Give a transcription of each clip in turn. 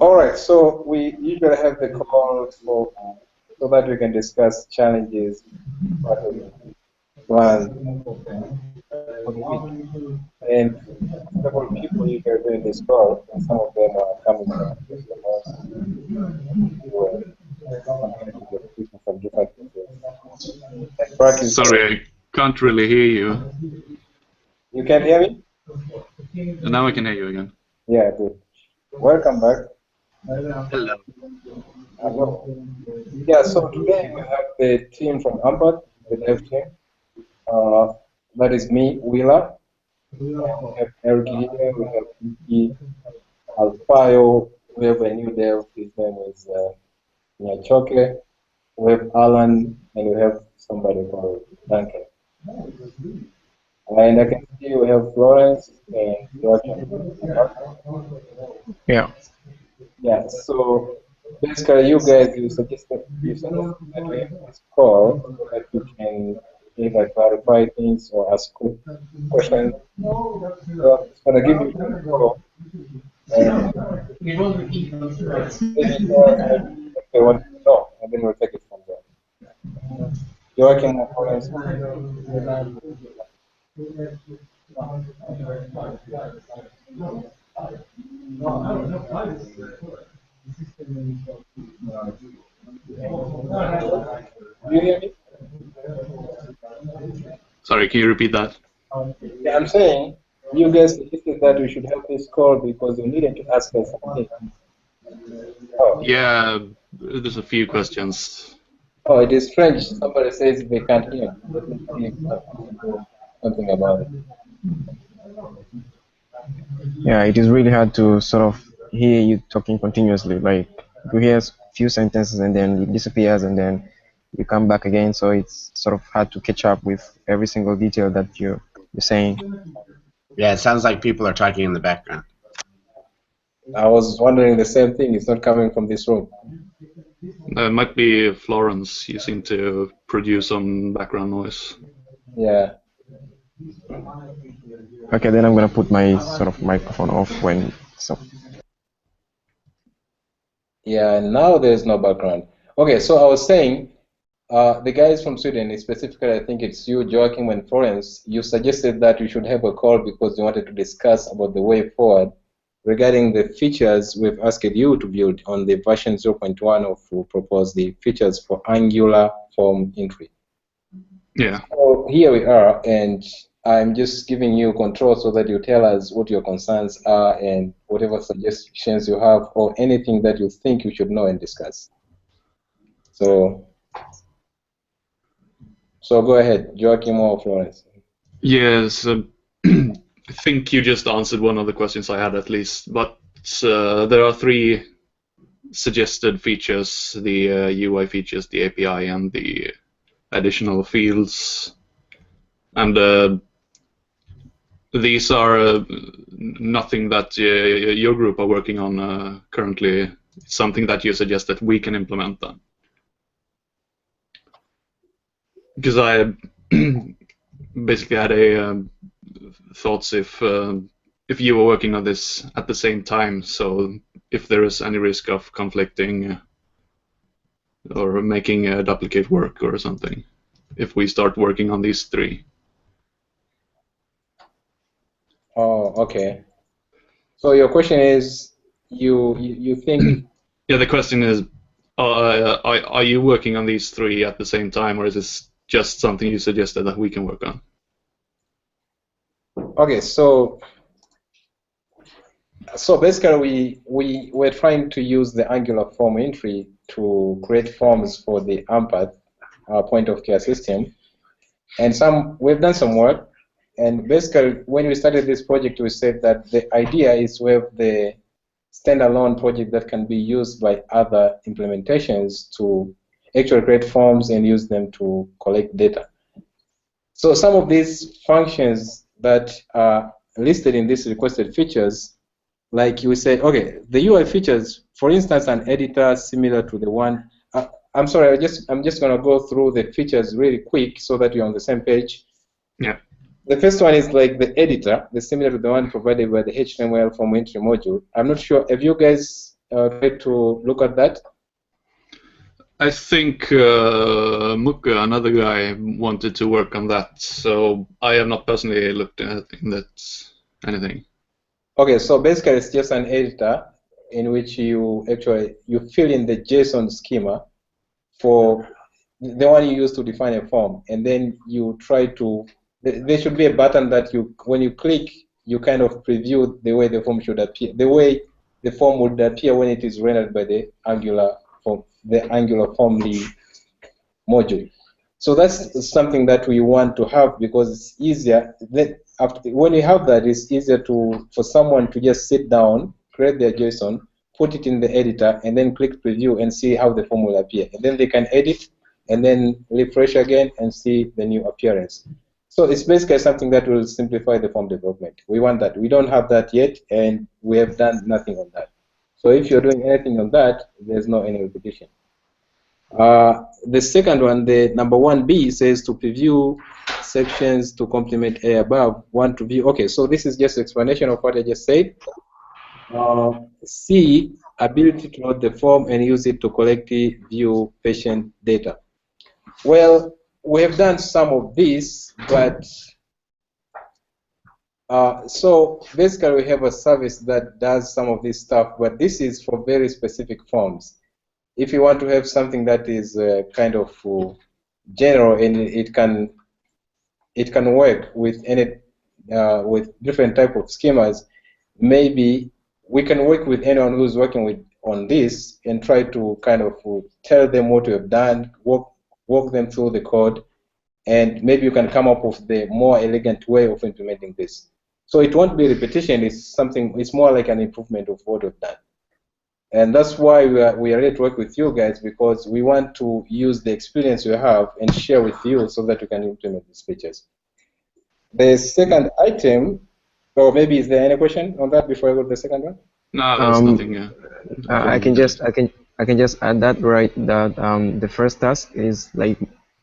All right, so we usually have the call for so that we can discuss challenges, plans for the week. And several people you are doing this call, and some of them are coming from customers who are communicating with people from different places. And practice. Sorry, I can't really hear you. You can hear me? Now I can hear you again. Yeah, good. Welcome back. Hello. Hello. Yeah, so today we have the team from AMPATH, the dev team. That is me, Wheeler. We have Eric here, we have Vicky, Alfayo, we have a new dev, his name is Nyachoke, we have Alan, and we have somebody called Duncan. And I can see we have Florence and Joaquin. Yeah. Yeah, so basically you guys, you suggested that we have this call so that we can either clarify things or ask questions. So I'm just going to give you the call. And they want to know, and then we'll take it from there. Joaquin and Florence. Do you hear me? Sorry, can you repeat that? Yeah, I'm saying you guys suggested that we should have this call because you needed to ask us something. Oh. Yeah, there's a few questions. Oh, it is French. Somebody says they can't hear. Let me see if I can do something about it. Yeah, it is really hard to sort of hear you talking continuously. Like you hear a few sentences and then it disappears and then you come back again. So it's sort of hard to catch up with every single detail that you're saying. Yeah, it sounds like people are talking in the background. I was wondering the same thing. It's not coming from this room. It might be Florence. You seem to produce some background noise. Yeah. Okay, then I'm gonna put my sort of microphone off when so. Yeah, now there's no background. Okay, so I was saying, the guys from Sweden, specifically, I think it's you, Joachim, and Florence, you suggested that we should have a call because you wanted to discuss about the way forward regarding the features we've asked you to build on the version 0.1 of propose the features for Angular form entry. Yeah. So here we are, and I'm just giving you control so that you tell us what your concerns are and whatever suggestions you have or anything that you think you should know and discuss. So go ahead, Joachim or Florence. Yes, I think you just answered one of the questions I had at least, but there are three suggested features, the UI features, the API, and the additional fields. And these are nothing that your group are working on currently. It's something that you suggest that we can implement then. Because I basically had a thoughts if you were working on this at the same time, so if there is any risk of conflicting or making a duplicate work or something, if we start working on these three. Oh, okay. So your question is, you think? Yeah, the question is, are you working on these three at the same time, or is this just something you suggested that we can work on? Okay, so basically we're trying to use the Angular form entry to create forms for the AMPATH point of care system, and we've done some work. And basically, when we started this project, we said that the idea is to have the standalone project that can be used by other implementations to actually create forms and use them to collect data. So some of these functions that are listed in these requested features, like you say, okay, the UI features, for instance, an editor similar to the one. I'm sorry, I'm just going to go through the features really quick so that you're on the same page. Yeah. The first one is like the editor, the similar to the one provided by the HTML form entry module. I'm not sure. Have you guys tried to look at that? I think Muka, another guy, wanted to work on that, so I have not personally looked at anything. Okay, so basically it's just an editor in which you fill in the JSON schema for the one you use to define a form, and then you try to. There should be a button that when you click, you kind of preview the way the form should appear, the way the form would appear when it is rendered by the Angular Formly module. So that's something that we want to have because it's easier. When you have that, it's easier for someone to just sit down, create their JSON, put it in the editor, and then click preview and see how the form will appear. And then they can edit and then refresh again and see the new appearance. So it's basically something that will simplify the form development. We want that. We don't have that yet, and we have done nothing on that. So if you're doing anything on that, there's no any repetition. The second one, the number 1B, says to preview sections to complement A above, want to view. Okay, so this is just explanation of what I just said. C, ability to load the form and use it to collect, view patient data. Well, we have done some of this, but so basically we have a service that does some of this stuff, but this is for very specific forms. If you want to have something that is kind of general and it can work with any with different type of schemas, maybe we can work with anyone who's working on this and try to kind of tell them what we have done, walk them through the code, and maybe you can come up with the more elegant way of implementing this. So it won't be repetition. It's more like an improvement of what we've done. And that's why we are ready to work with you guys, because we want to use the experience you have and share with you so that you can implement these features. The second item, or maybe is there any question on that before I go to the second one? No, there's nothing. I can just add that, right, that the first task is, like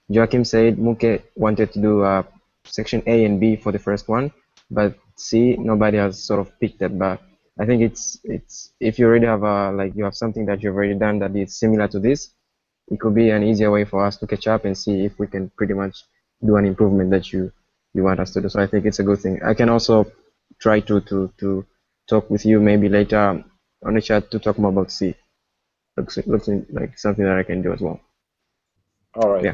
Joachim said, Muke wanted to do section A and B for the first one, but C, nobody has sort of picked that back. I think it's if you already have you have something that you've already done that is similar to this, it could be an easier way for us to catch up and see if we can pretty much do an improvement that you want us to do. So I think it's a good thing. I can also try to talk with you maybe later on the chat to talk more about C. Looks like something that I can do as well. All right. Yeah.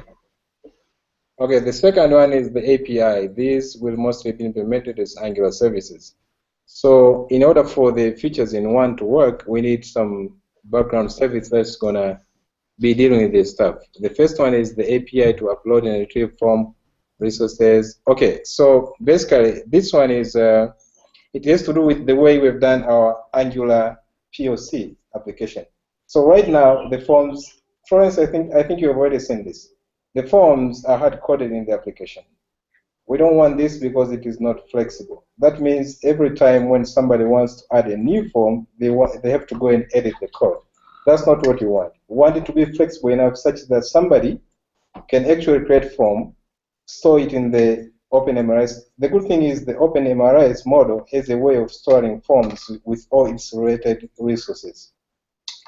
Okay, the second one is the API. This will mostly be implemented as Angular services. So in order for the features in one to work, we need some background service that's going to be dealing with this stuff. The first one is the API to upload and retrieve form resources. Okay, so basically this one is, it has to do with the way we've done our Angular POC application. So right now, the forms, Florence, I think you have already seen this. The forms are hard-coded in the application. We don't want this because it is not flexible. That means every time when somebody wants to add a new form, they have to go and edit the code. That's not what you want. We want it to be flexible enough such that somebody can actually create form, store it in the OpenMRS. The good thing is the OpenMRS model has a way of storing forms with all its related resources.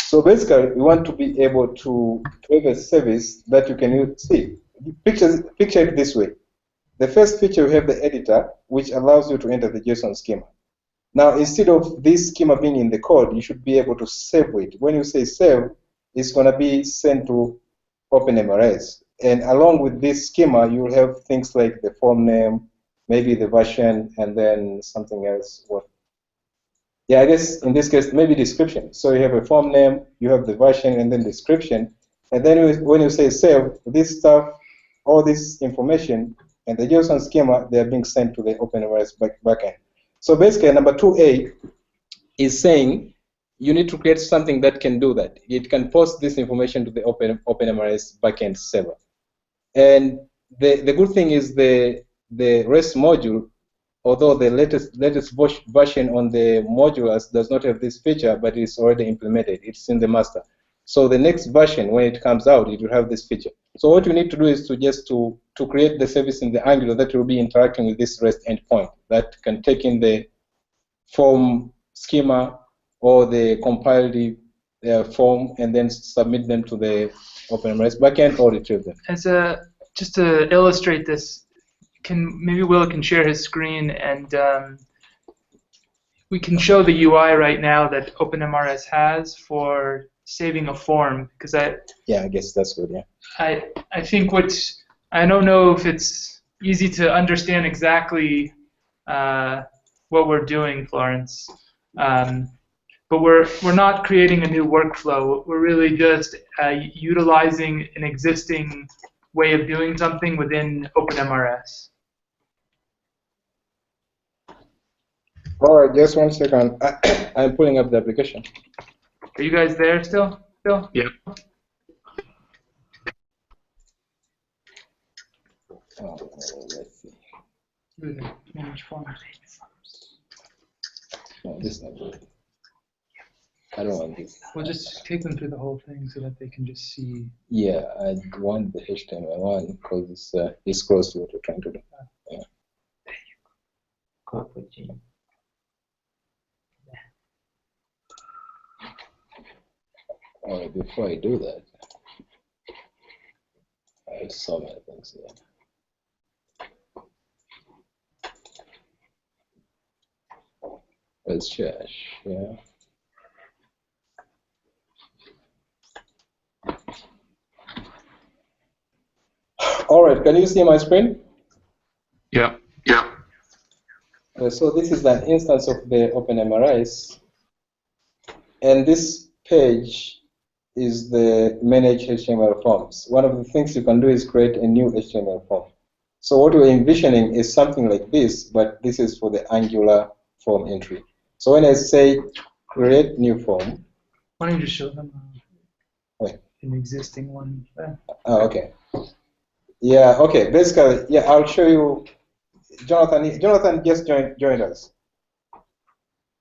So basically, we want to be able to have a service that you can use. See, picture it this way. The first feature, we have the editor, which allows you to enter the JSON schema. Now, instead of this schema being in the code, you should be able to save it. When you say save, it's going to be sent to OpenMRS. And along with this schema, you will have things like the form name, maybe the version, and then something else. Yeah, I guess in this case, maybe description. So you have a form name, you have the version, and then description. And then when you say save, this stuff, all this information, and the JSON schema, they are being sent to the OpenMRS backend. So basically, number 2A is saying you need to create something that can do that. It can post this information to the OpenMRS backend server. And the good thing is the REST module, although the latest version on the modulars does not have this feature, but it's already implemented. It's in the master. So the next version, when it comes out, it will have this feature. So what you need to do is to create the service in the Angular that will be interacting with this REST endpoint that can take in the form schema or the compiled form and then submit them to the OpenMRS backend or retrieve them. Just to illustrate this, maybe Will can share his screen, and we can show the UI right now that OpenMRS has for saving a form, because I guess that's good. Yeah. I think I don't know if it's easy to understand exactly what we're doing, Florence. But we're not creating a new workflow. We're really just utilizing an existing way of doing something within OpenMRS. All right, just 1 second. I'm pulling up the application. Are you guys there still? Yeah. Oh, let's see. Manage form. No, this is not good. I don't want this. We'll just take them through the whole thing so that they can just see. Yeah, I want the HTML one because it's close to what we're trying to do. Yeah. Cool. All right, before I do that, I have so many things here. Let's share. All right, can you see my screen? Yeah. So this is an instance of the OpenMRS, and this page is the manage HTML forms. One of the things you can do is create a new HTML form. So what we're envisioning is something like this, but this is for the Angular form entry. So when I say create new form, why don't you just show them an existing one? Oh, okay. Yeah, okay. Basically, yeah, I'll show you. Jonathan just joined us.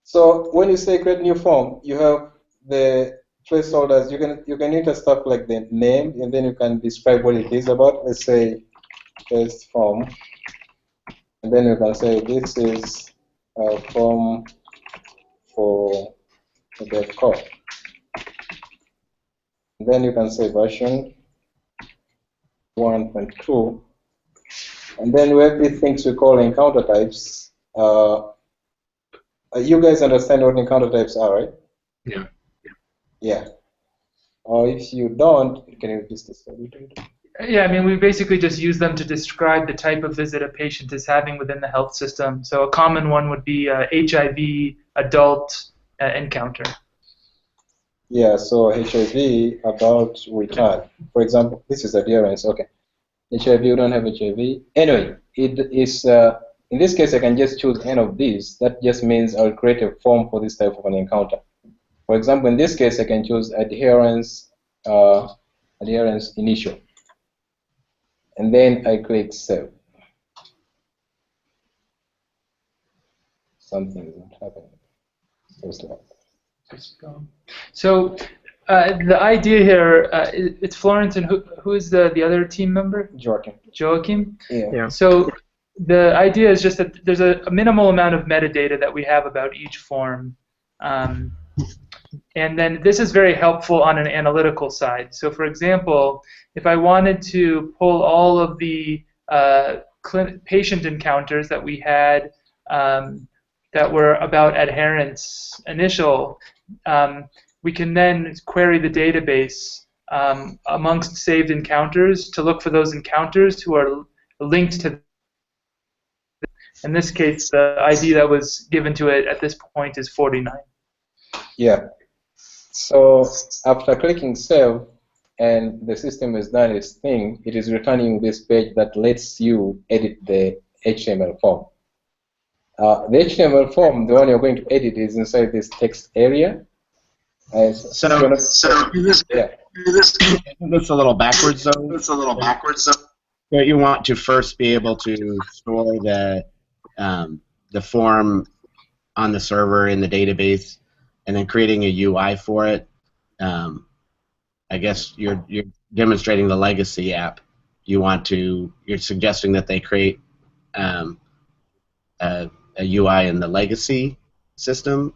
So when you say create new form, you have the placeholders. You can enter stuff like the name, and then you can describe what it is about. Let's say test form, and then you can say this is a form for the code. And then you can say version 1.2, and then we have these things we call encounter types. You guys understand what encounter types are, right? Yeah. Yeah. Or if you don't, can you just describe it? Yeah, I mean, we basically just use them to describe the type of visit a patient is having within the health system. So a common one would be HIV adult encounter. Yeah, so HIV adult return. For example, this is adherence. Okay. HIV, you don't have HIV. Anyway, it is in this case I can just choose any of these. That just means I'll create a form for this type of an encounter. For example, in this case I can choose adherence initial. And then I click save. Something isn't happening. So the idea here, it's Florence, and who is the other team member? Joachim. Yeah. So the idea is just that there's a minimal amount of metadata that we have about each form. And then this is very helpful on an analytical side. So for example, if I wanted to pull all of the patient encounters that we had that were about adherence initial, we can then query the database amongst saved encounters to look for those encounters who are linked to. In this case, the ID that was given to it at this point is 49. Yeah. So after clicking save and the system has done its thing, it is returning this page that lets you edit the HTML form. The HTML form, the one you're going to edit, is inside this text area. This a little backwards, though. But you want to first be able to store the form on the server in the database, and then creating a UI for it. I guess you're demonstrating the legacy app, you're suggesting that they create a UI in the legacy system?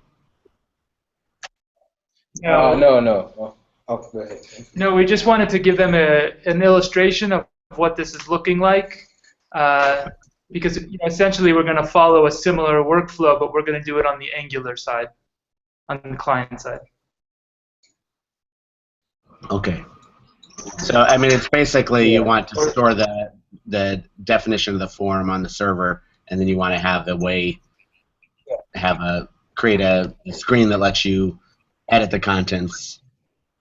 No, No. Oh, go ahead. no, we just wanted to give them an illustration of what this is looking like, because essentially we're going to follow a similar workflow, but we're going to do it on the Angular side, on the client side. Okay. So I mean, it's basically you want to store the definition of the form on the server, and then you want to have a way, create a screen that lets you edit the contents,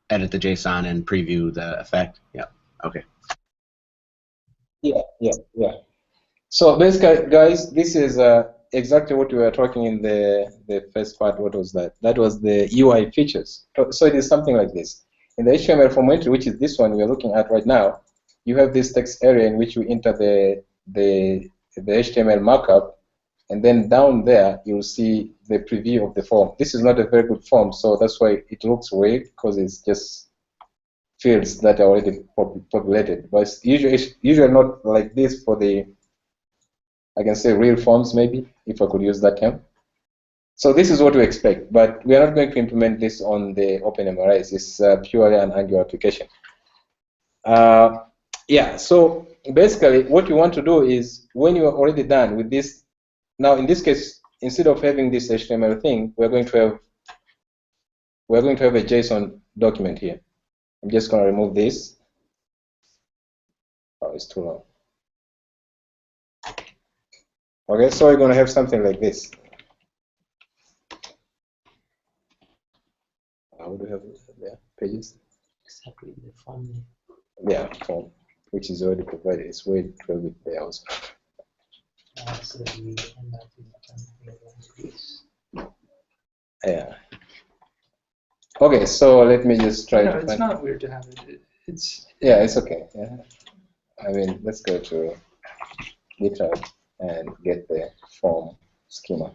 edit the JSON, and preview the effect. Yeah. Okay. Yeah. So basically, guys, this is exactly what we were talking in the first part. What was that? That was the UI features. So it is something like this. In the HTML form entry, which is this one we are looking at right now, you have this text area in which you enter the HTML markup, and then down there you'll see the preview of the form. This is not a very good form, so that's why it looks weird, because it's just fields that are already populated. But it's usually not like this for the, I can say, real forms, maybe, if I could use that term. So this is what we expect, but we are not going to implement this on the OpenMRIs. It's purely an Angular application. Yeah, so basically what you want to do is, when you are already done with this, now in this case, instead of having this HTML thing, we're going to have a JSON document here. I'm just going to remove this. Oh, it's too long. Okay, so we're going to have something like this. What do we have there? Pages? Exactly, the form name. Yeah, form, which is already provided. It's way to have it there also. So that we end up with this. Yeah. Okay, so let me just try to it's find. not weird to have it. Yeah, it's okay. Yeah. I mean, let's go to GitHub and get the form schema.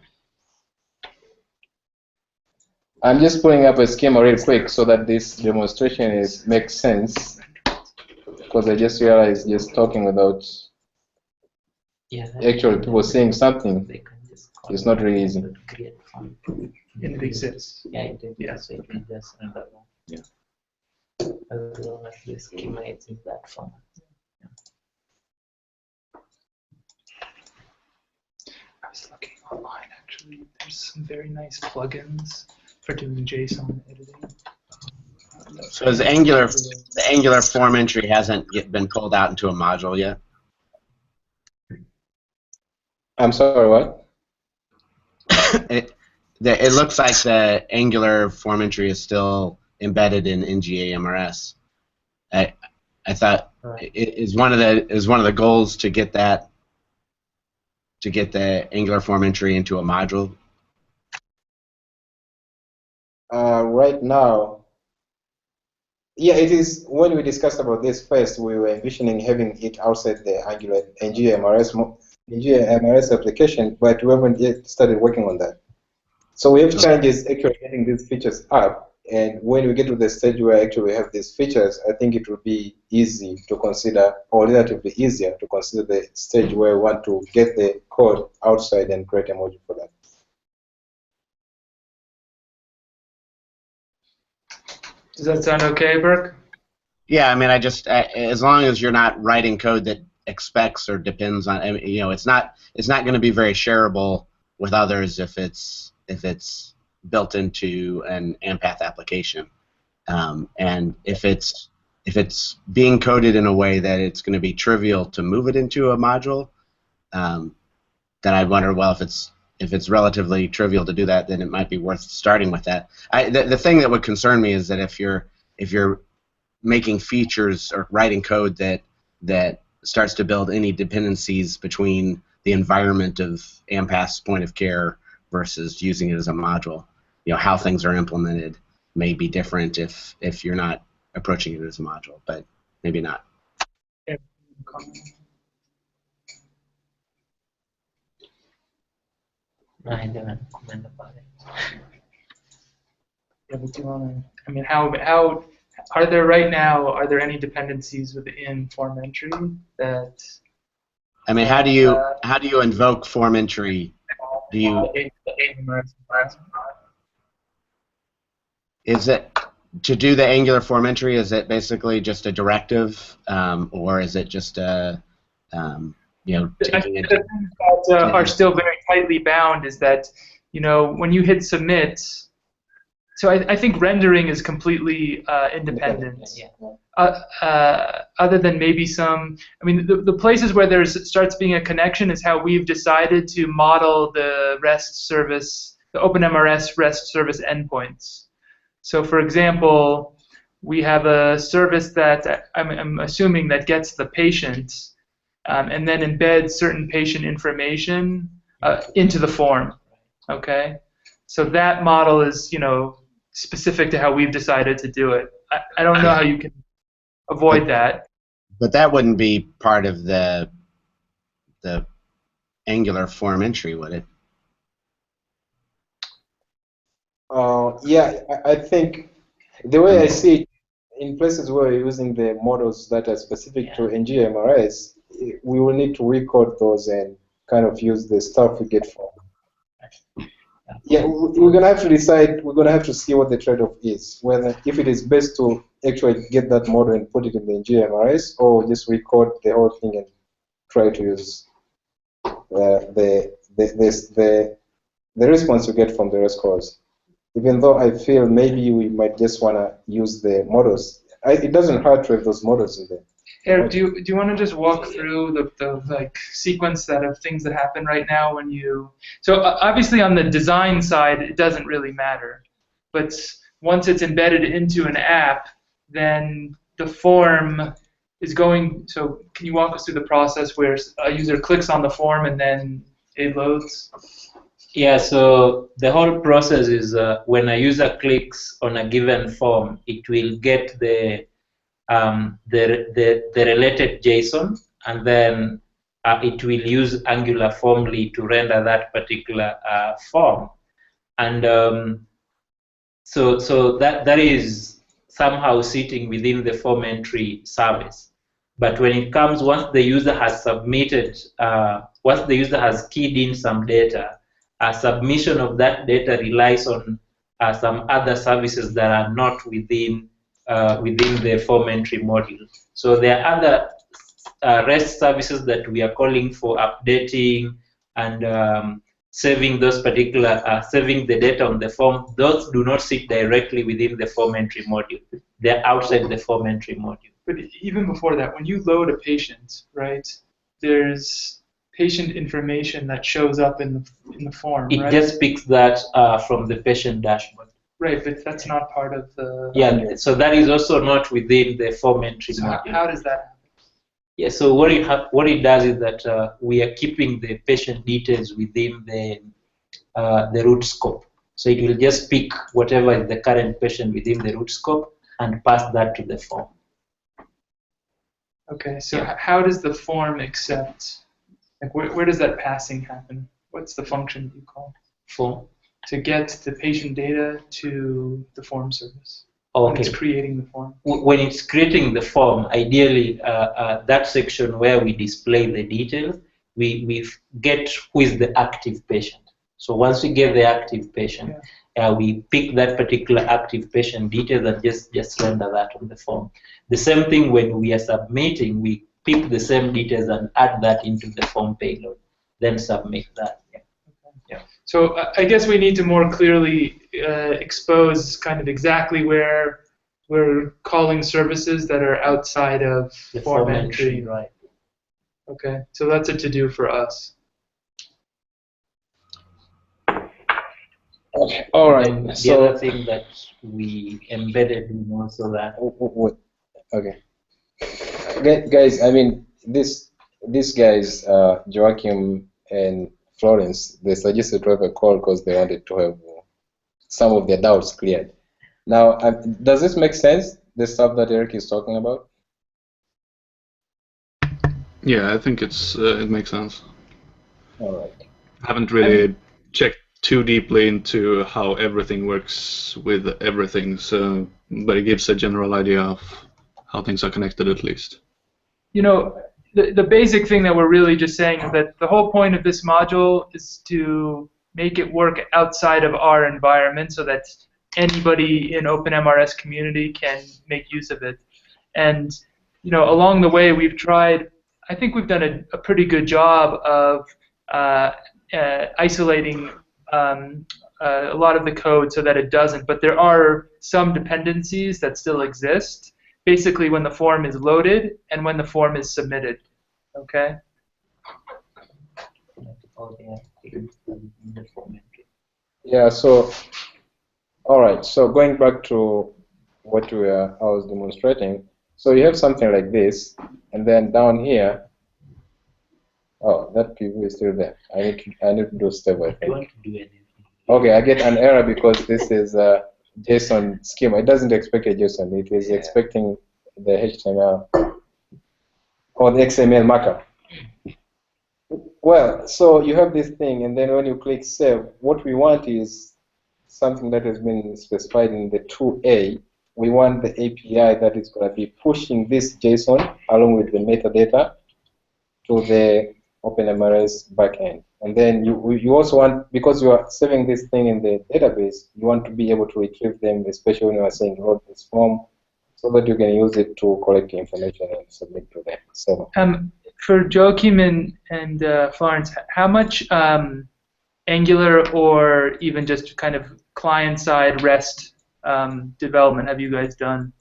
I'm just pulling up a schema real quick so that this demonstration makes sense, because I just realized just talking without actually people saying something, it's not really easy. And it exists. Yeah, it exists. So you can just run that one. Yeah. As long as the schema is in that format. I was looking online, actually. There's some very nice plugins for doing JSON editing. So the Angular form entry hasn't yet been pulled out into a module yet? I'm sorry, what? It looks like the Angular form entry is still embedded in NGAMRS. I thought it is one of the goals to get the Angular form entry into a module. Right now, yeah, it is. When we discussed about this first, we were envisioning having it outside the Angular NGAMRS application, but we haven't yet started working on that. So we have challenges actually getting these features up, and when we get to the stage where actually we have these features, I think it will be easy to consider, or relatively easier to consider, the stage where we want to get the code outside and create a module for that. Does that sound okay, Burke? Yeah, I mean, as long as you're not writing code that expects or depends on, I mean, it's not going to be very shareable with others if it's built into an AMPATH application, and if it's being coded in a way that it's going to be trivial to move it into a module, then I wonder, well, if it's relatively trivial to do that, then it might be worth starting with that. The thing that would concern me is that if you're making features or writing code that starts to build any dependencies between the environment of AMPATH's point of care versus using it as a module, how things are implemented may be different if you're not approaching it as a module, but maybe not. No, I didn't comment about it. Yeah, but do you want to? I mean, how are there right now, are there any dependencies within form entry that I mean, how do you invoke form entry? Do you is it to do the Angular form entry? Is it basically just a directive, or is it just a I think the things that are still very tightly bound is that, when you hit submit, so I think rendering is completely independent. Other than maybe the places where there starts being a connection is how we've decided to model the REST service, the OpenMRS REST service endpoints. So for example, we have a service that I'm assuming that gets the patient and then embeds certain patient information into the form. Okay, so that model is specific to how we've decided to do it. I don't know how you can avoid that. But that wouldn't be part of the Angular form entry, would it? Yeah, I think the way I see it, in places where we're using the models that are specific to NGMRS, we will need to record those and kind of use the stuff we get from. Yeah, we're gonna have to decide. We're gonna have to see what the trade-off is. Whether if it is best to actually get that model and put it in the NGMRS, or just record the whole thing and try to use the response we get from the REST calls. Even though I feel maybe we might just wanna use the models. It doesn't hurt to have those models in there. Eric, do you want to just walk through the sequence of things that happen right now when you? So obviously on the design side, it doesn't really matter, but once it's embedded into an app, then the form is going. So can you walk us through the process where a user clicks on the form and then it loads? Yeah. So the whole process is when a user clicks on a given form, it will get the related JSON, and then it will use Angular Formly to render that particular form. And so that is somehow sitting within the form entry service. But when it comes, once the user has submitted, once the user has keyed in some data, a submission of that data relies on some other services that are not within the form entry module. So there are other REST services that we are calling for updating and saving those particular, saving the data on the form. Those do not sit directly within the form entry module. They're outside the form entry module. But even before that, when you load a patient, right, there's patient information that shows up in the form, It right? just picks that from the patient dashboard. Right, but that's not part of the... Yeah, so that is also not within the form entry So module. how does that happen? Yeah, so what it does is that we are keeping the patient details within the root scope. So it will just pick whatever is the current patient within the root scope and pass that to the form. Okay, so how does the form accept? Like, where does that passing happen? What's the function that you call? Form. To get the patient data to the form service. Okay. When it's creating the form. When it's creating the form, ideally that section where we display the details, we get who is the active patient. So once we get the active patient, we pick that particular active patient details and just render that on the form. The same thing when we are submitting, we pick the same details and add that into the form payload, then submit that. Yeah. So I guess we need to more clearly expose kind of exactly where we're calling services that are outside of The form entry. Right. Okay, so that's a to-do for us. Okay. All right. And the So other thing that we embedded in also that. Okay. Guys, I mean, these guys, Joachim and Florence, they suggested to have a call because they wanted to have some of their doubts cleared. Now, does this make sense, the stuff that Eric is talking about? Yeah, I think it makes sense. All right. I haven't really checked too deeply into how everything works with everything. So, but it gives a general idea of how things are connected, at least. You know, the basic thing that we're really just saying is that the whole point of this module is to make it work outside of our environment so that anybody in OpenMRS community can make use of it. And you know, along the way, we've tried. I think we've done a pretty good job of isolating a lot of the code so that it doesn't. But there are some dependencies that still exist. Basically, when the form is loaded and when the form is submitted. Okay. Yeah. So, all right. So going back to what I was demonstrating. So you have something like this, and then down here. Oh, that preview is still there. I need to do step by step. Okay, I get an error because this is a JSON schema. It doesn't expect a JSON. It is expecting the HTML or the XML markup. Well, so you have this thing, and then when you click save, what we want is something that has been specified in the 2A. We want the API that is going to be pushing this JSON along with the metadata to the OpenMRS backend. And then you also want, because you are saving this thing in the database, you want to be able to retrieve them, especially when you are saying load this form, so that you can use it to collect information and submit to the server. For Joachim and Florence, how much Angular or even just kind of client-side REST development have you guys done?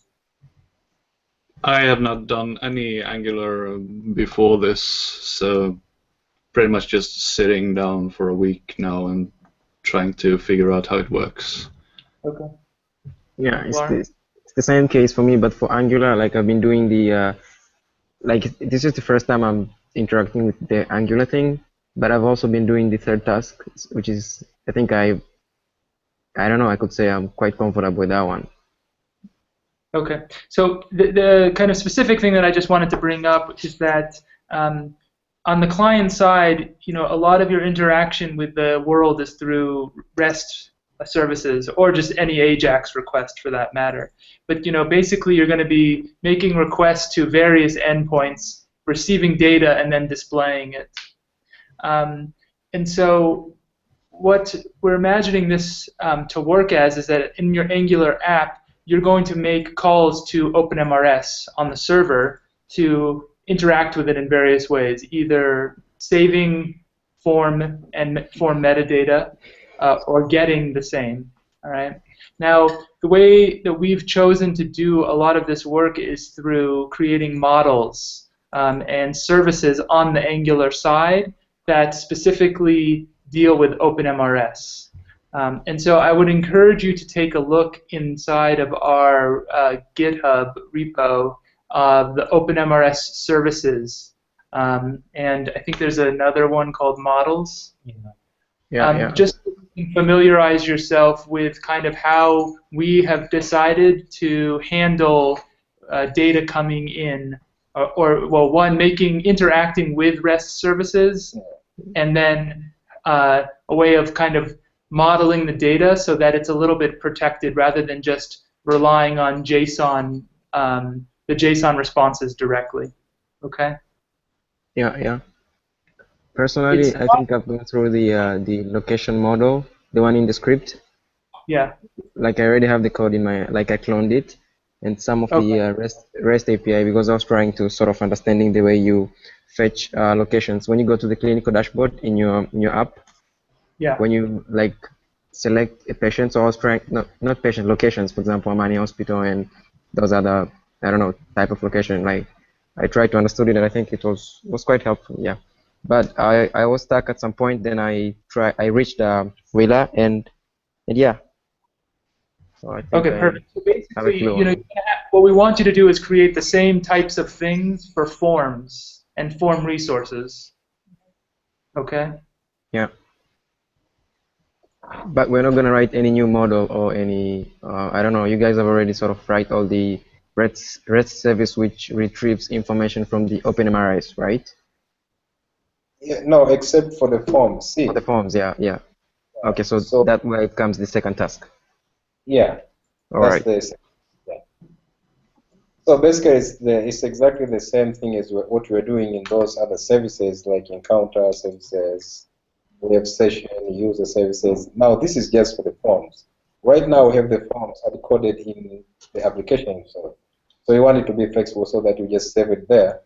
I have not done any Angular before this, so pretty much just sitting down for a week now and trying to figure out how it works. Okay. Yeah, it's the same case for me, but for Angular, like I've been doing the, like this is the first time I'm interacting with the Angular thing, but I've also been doing the third task, which is, I think I don't know, I could say I'm quite comfortable with that one. Okay, so the kind of specific thing that I just wanted to bring up is that on the client side, you know, a lot of your interaction with the world is through REST services or just any AJAX request for that matter. But you know, basically you're going to be making requests to various endpoints, receiving data, and then displaying it. And so what we're imagining this to work as is that in your Angular app, you're going to make calls to OpenMRS on the server to interact with it in various ways, either saving form and form metadata or getting the same. All right. Now, the way that we've chosen to do a lot of this work is through creating models and services on the Angular side that specifically deal with OpenMRS. And so I would encourage you to take a look inside of our GitHub repo of the OpenMRS services. And I think there's another one called models. Yeah. Just familiarize yourself with kind of how we have decided to handle data coming in, or well, one, interacting with REST services, and then a way of kind of modeling the data so that it's a little bit protected rather than just relying on JSON, the JSON responses directly. Okay? Yeah. Personally, I think I've gone through the location model, the one in the script. Yeah. Like I already have the code in my, like I cloned it, and some of the REST API, because I was trying to sort of understanding the way you fetch locations. When you go to the clinical dashboard in your app, when you like select a patient, so I was trying, not patient, locations, for example, Amani Hospital and those other, I don't know, type of location, like I tried to understand it, and I think it was quite helpful, yeah. But I was stuck at some point, then I reached Wheeler, and yeah. So I think okay, perfect. So basically, you know, what we want you to do is create the same types of things for forms and form resources. Okay? Yeah. But we're not going to write any new model or any, I don't know, you guys have already sort of write all the REST service which retrieves information from the OpenMRS, right? Yeah, no, except for the forms. See. For the forms, yeah. Okay, so, So that where comes the second task. yeah, All that's right. yeah. So basically, it's exactly the same thing as what we're doing in those other services like encounter services, web session, user services. Now this is just for the forms. Right now we have the forms hard coded in the application itself. So we want it to be flexible so that you just save it there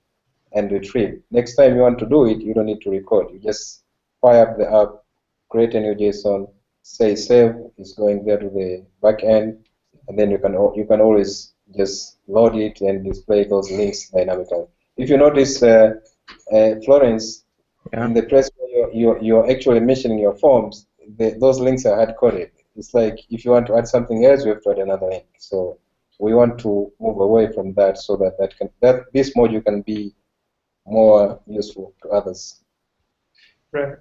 and retrieve. Next time you want to do it, you don't need to record. You just fire up the app, create a new JSON, say save, it's going there to the back end, and then you can always just load it and display those links dynamically. If you notice, Florence, Yeah. in the place where you're actually mentioning your forms, those links are hard coded. It's like if you want to add something else, you have to add another link. So we want to move away from that so that this module can be more useful to others. Right.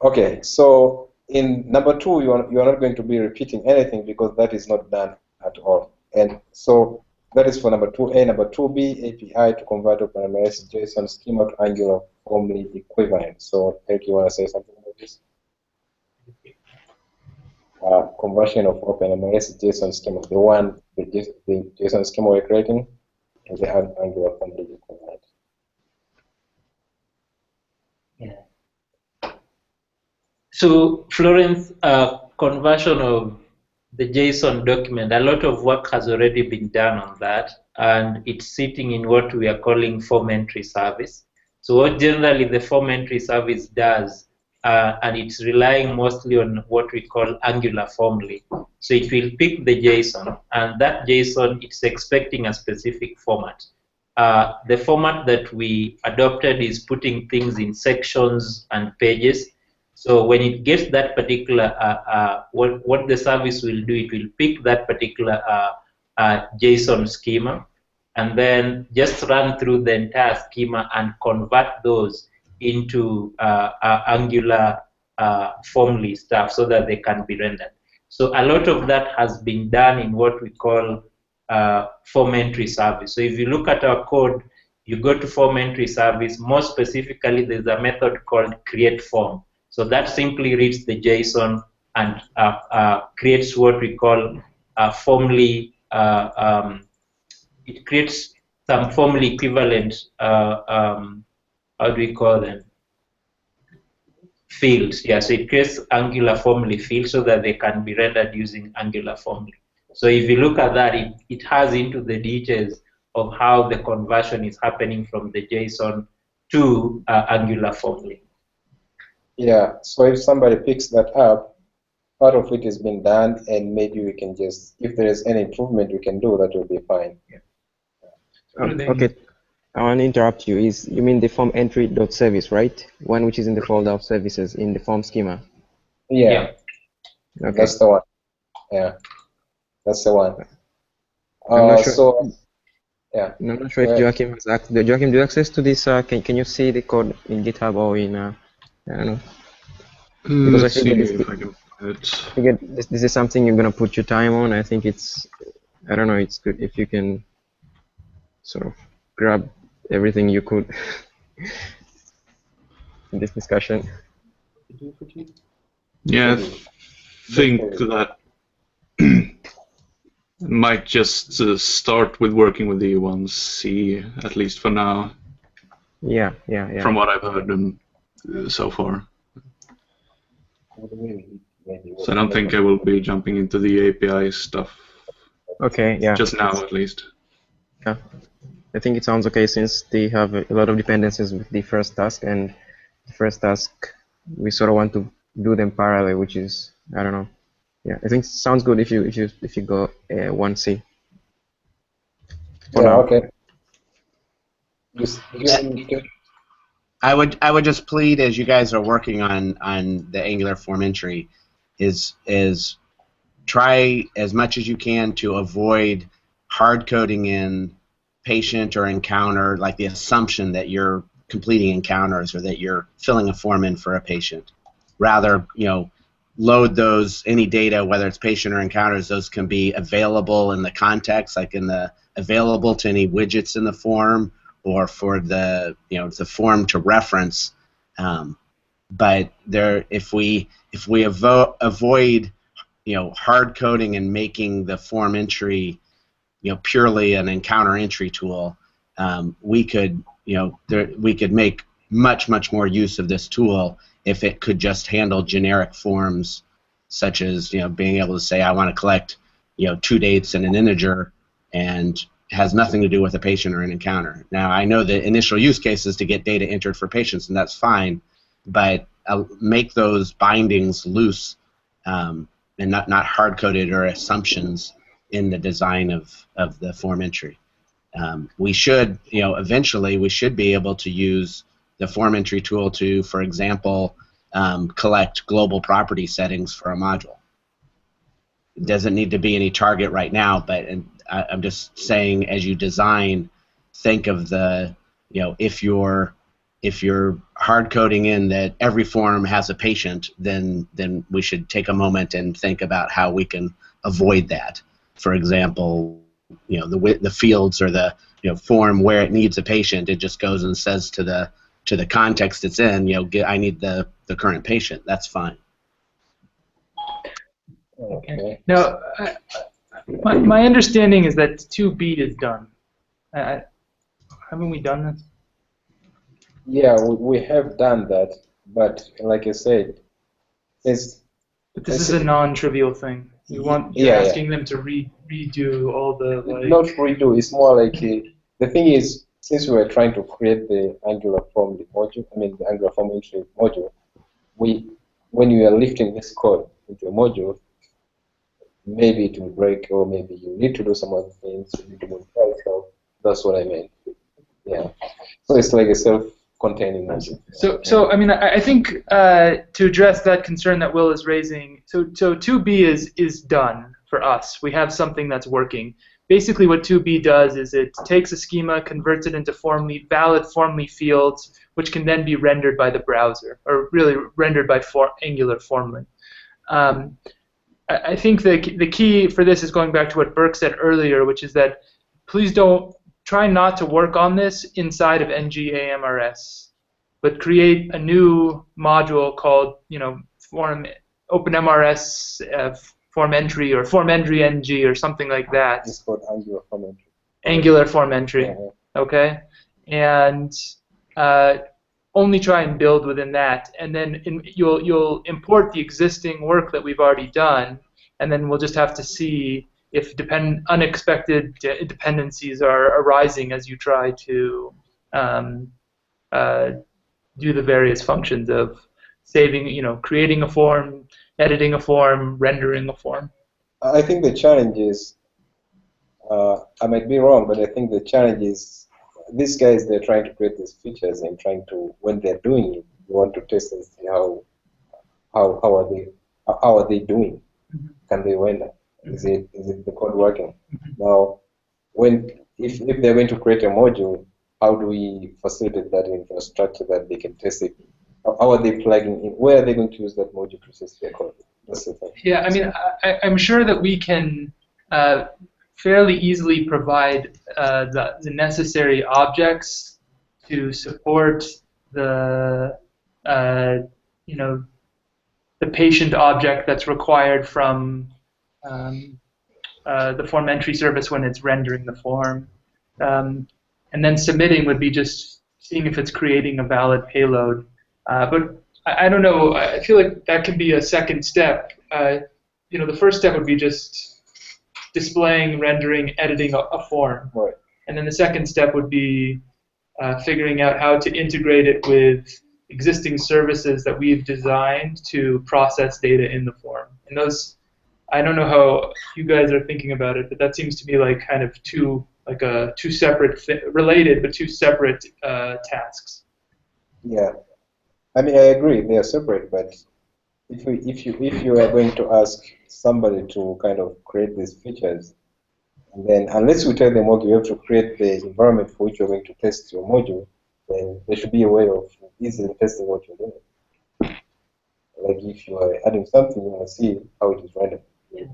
Okay, so in number 2, you are not going to be repeating anything because that is not done at all. And so that is for number 2A. Number 2B, API to convert OpenMRS JSON schema to Angular formally equivalent. So Eric, you want to say something about this? Conversion of OpenMRS JSON schema, the JSON schema we're creating, to the Angular formally equivalent. Yeah. So, Florence, conversion of the JSON document, a lot of work has already been done on that, and it's sitting in what we are calling form entry service. So what generally the form entry service does, and it's relying mostly on what we call Angular formally. So it will pick the JSON, and that JSON, it's expecting a specific format. The format that we adopted is putting things in sections and pages. So when it gets that particular, what the service will do, it will pick that particular JSON schema, and then just run through the entire schema and convert those into Angular formally stuff so that they can be rendered. So a lot of that has been done in what we call form entry service. So if you look at our code, you go to form entry service, more specifically, there's a method called create form. So that simply reads the JSON and creates what we call formally, it creates some formally equivalent, how do we call them? Fields. Yeah, so it creates Angular formally fields so that they can be rendered using Angular formally. So if you look at that, it has into the details of how the conversion is happening from the JSON to Angular formally. Yeah, so if somebody picks that up, part of it has been done, and maybe we can just, if there is any improvement we can do, that will be fine. Yeah. Okay, I want to interrupt you. You mean the form entry.service, right? One which is in the folder of services in the form schema. Yeah, Okay. that's the one. Yeah, that's the one. I'm not sure. So, yeah. I'm not sure if Joachim has access. Joachim, do you have access to this? Can you see the code in GitHub or in? I don't know. Because Let's see if I can find it. I figured this is something you're gonna put your time on. I think it's. I don't know. It's good if you can sort of grab everything you could in this discussion. Yeah, I think that might just start with working with the E1C, at least for now. Yeah. From what I've heard so far. So I don't think I will be jumping into the API stuff. Okay, yeah. Just now, at least. Yeah. I think it sounds okay since they have a lot of dependencies with the first task, and the first task we sort of want to do them parallel, which is, I don't know. Yeah, I think it sounds good if you go 1C. For now. Okay. I would just plead, as you guys are working on the Angular form entry, is try as much as you can to avoid hard coding in patient or encounter, like the assumption that you're completing encounters or that you're filling a form in for a patient. Rather, load those, any data, whether it's patient or encounters, those can be available in the context, like in the available to any widgets in the form, or for the the form to reference but if we avoid hard coding and making the form entry purely an encounter entry tool, we could make much more use of this tool if it could just handle generic forms, such as being able to say I want to collect 2 dates and an integer, and has nothing to do with a patient or an encounter. Now I know the initial use case is to get data entered for patients, and that's fine, but make those bindings loose and not hard coded or assumptions in the design of the form entry. We should, eventually we should be able to use the form entry tool to, for example, collect global property settings for a module. It doesn't need to be any target right now, but I'm just saying, as you design, think of the, if you're hard coding in that every form has a patient, then we should take a moment and think about how we can avoid that. For example, the fields or the form where it needs a patient, it just goes and says to the context it's in, I need the current patient. That's fine. Okay. Now, my understanding is that 2B is done. Haven't we done this? Yeah, we have done that, but like I said, But this is a non-trivial thing. You're asking them to redo all the Not redo. It's more like the thing is, since we were trying to create the Angular form module, the Angular form entry module, when you are lifting this code into a module, maybe it will break, or maybe you need to do some other things. You need to modify. So that's what I meant. Yeah. So it's like a self-containing module. So I think to address that concern that Will is raising, so 2B is done for us. We have something that's working. Basically, what 2B does is it takes a schema, converts it into valid formally fields, which can then be rendered by the browser, or really rendered by Angular formally. I think the key for this is going back to what Burke said earlier, which is that please try not to work on this inside of NGAMRS, but create a new module called OpenMRS form entry or form entry NG or something like that. It's called Angular form entry. Angular form entry. Yeah. Okay, and only try and build within that, and then you'll import the existing work that we've already done, and then we'll just have to see if unexpected dependencies are arising as you try to do the various functions of saving, creating a form, editing a form, rendering a form. I think the challenge is, I might be wrong, but I think the challenge is these guys, they're trying to create these features and when they're doing it, you want to test and see how are they doing? Mm-hmm. Can they render? Is it the code working? Mm-hmm. Now, if they're going to create a module, how do we facilitate that infrastructure that they can test it? How are they plugging in? Where are they going to use that module to test their code? That's the thing. Yeah, I'm sure that we can fairly easily provide the necessary objects to support the the patient object that's required from the form entry service when it's rendering the form, and then submitting would be just seeing if it's creating a valid payload. But I don't know. I feel like that could be a second step. The first step would be just displaying, rendering, editing a form. Right. And then the second step would be figuring out how to integrate it with existing services that we've designed to process data in the form. And those, I don't know how you guys are thinking about it, but that seems to be like kind of two separate, related but two separate tasks. Yeah. I agree, they are separate, but if you are going to ask somebody to kind of create these features, and then unless we tell them, okay, you have to create the environment for which you're going to test your module, then there should be a way of easily testing what you're doing. Like if you are adding something, you want to see how it is rendered. Yeah.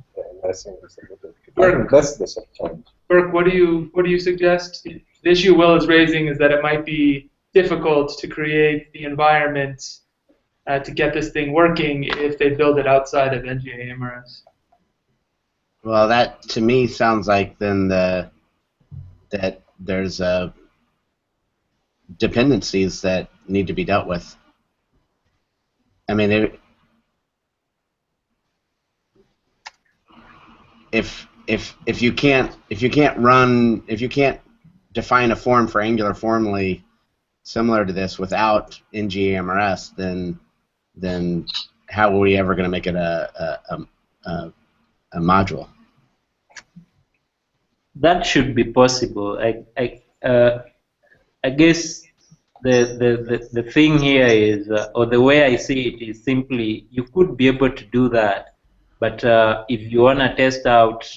That's the sort of challenge. Burke, what do you suggest? The issue Will is raising is that it might be difficult to create the environment to get this thing working if they build it outside of NGA-MRS. Well, that to me sounds like then that there's dependencies that need to be dealt with. I mean, if you can't define a form for Angular formally similar to this without NGA-MRS, then how are we ever going to make it a module? That should be possible. I guess the thing here is, or the way I see it is simply, you could be able to do that, but if you want to test out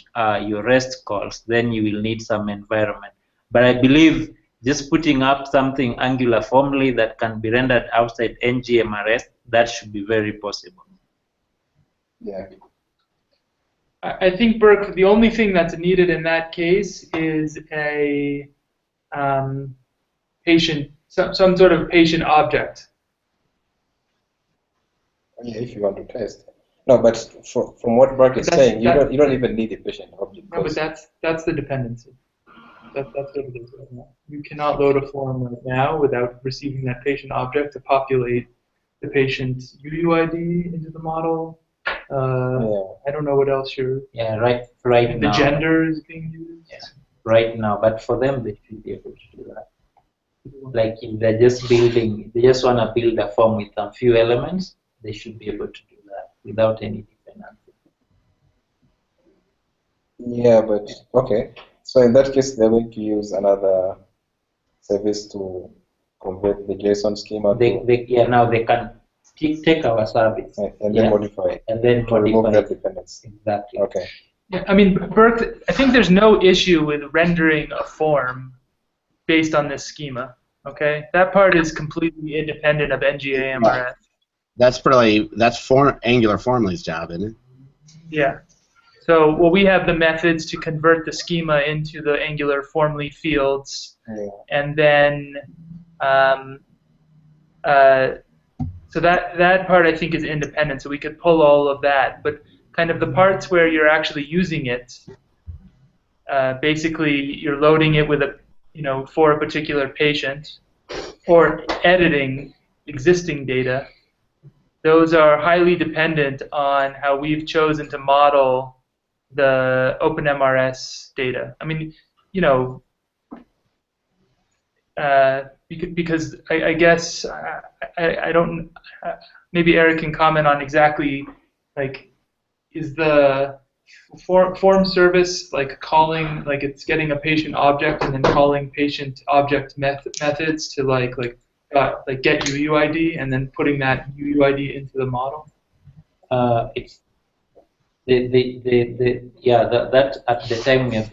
your REST calls, then you will need some environment. But I believe just putting up something Angular formally that can be rendered outside NGMRS, that should be very possible. Yeah. I think, Burke, the only thing that's needed in that case is a patient, some sort of patient object. Yeah, if you want to test. No, but from what Burke is saying, you don't even need a patient object. No, but that's the dependency. That's what it is right now. You cannot load a form right now without receiving that patient object to populate the patient's UUID into the model. I don't know what else you're. Yeah, right now. The gender is being used. Yeah, right now, but for them, they should be able to do that. Like if they're just building, they just want to build a form with a few elements, they should be able to do that without any dependency. Yeah, but okay. So in that case, they're going to use another service to convert the JSON schema. Now they can take our service and then modify it. And then to remove that dependency. Exactly. Okay. Yeah, I mean, Burke, I think there's no issue with rendering a form based on this schema. Okay, that part is completely independent of NGA-MRS. That's Angular formally job, isn't it? Yeah. So, well, we have the methods to convert the schema into the Angular formally fields, and then so that part I think is independent. So we could pull all of that, but kind of the parts where you're actually using it, basically you're loading it with for a particular patient, or editing existing data. Those are highly dependent on how we've chosen to model the OpenMRS data. I mean, because I guess I don't. Maybe Eric can comment on exactly, like, is the form service like calling, like it's getting a patient object and then calling patient object methods to like get UUID and then putting that UUID into the model? It's that at the time we are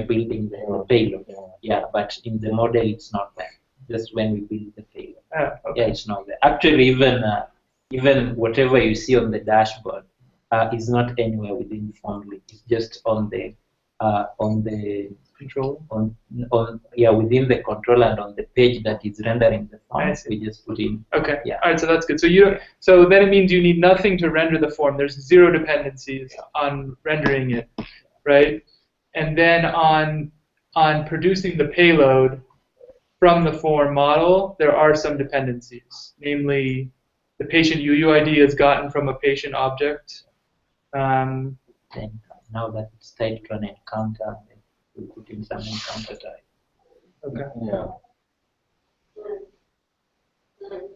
building the payload. Yeah, but in the model it's not there. Just when we build the payload. Okay. Yeah, it's not there. Actually, even whatever you see on the dashboard is not anywhere within formally. It's just on the controller. Within the controller and on the page that is rendering the form. We just put in. Okay. Yeah. All right. So that's good. So then it means you need nothing to render the form. There's zero dependencies on rendering it, right? And then on producing the payload from the form model, there are some dependencies. Namely, the patient UUID is gotten from a patient object. Then now that it's tied to an encounter, we put in some encounter type. Okay. Yeah.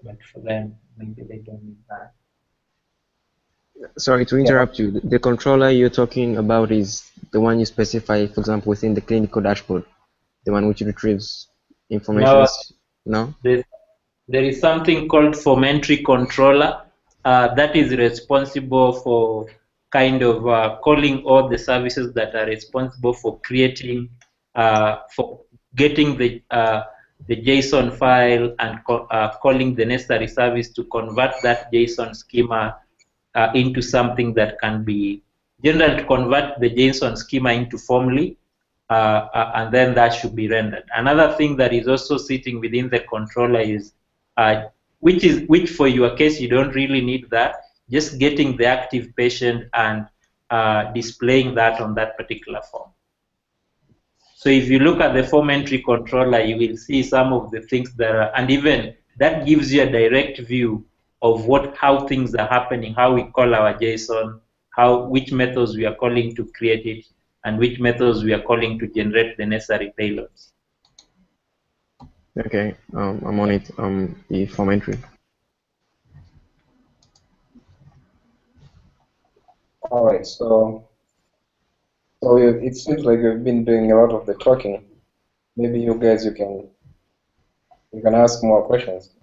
But for them, maybe they don't need that. Sorry to interrupt you. The controller you're talking about is the one you specify, for example, within the clinical dashboard, the one which retrieves information. No? There is something called form entry controller that is responsible for kind of calling all the services that are responsible for creating, for getting the JSON file and calling the necessary service to convert that JSON schema into something that can be generally to convert the JSON schema into formally, and then that should be rendered. Another thing that is also sitting within the controller is which for your case you don't really need that. Just getting the active patient and displaying that on that particular form. So if you look at the form entry controller, you will see some of the things that are, and even that gives you a direct view of how things are happening, how we call our JSON, which methods we are calling to create it, and which methods we are calling to generate the necessary payloads. Okay, I'm on it. The form entry. All right, so it seems like you've been doing a lot of the talking. Maybe you guys, you can ask more questions.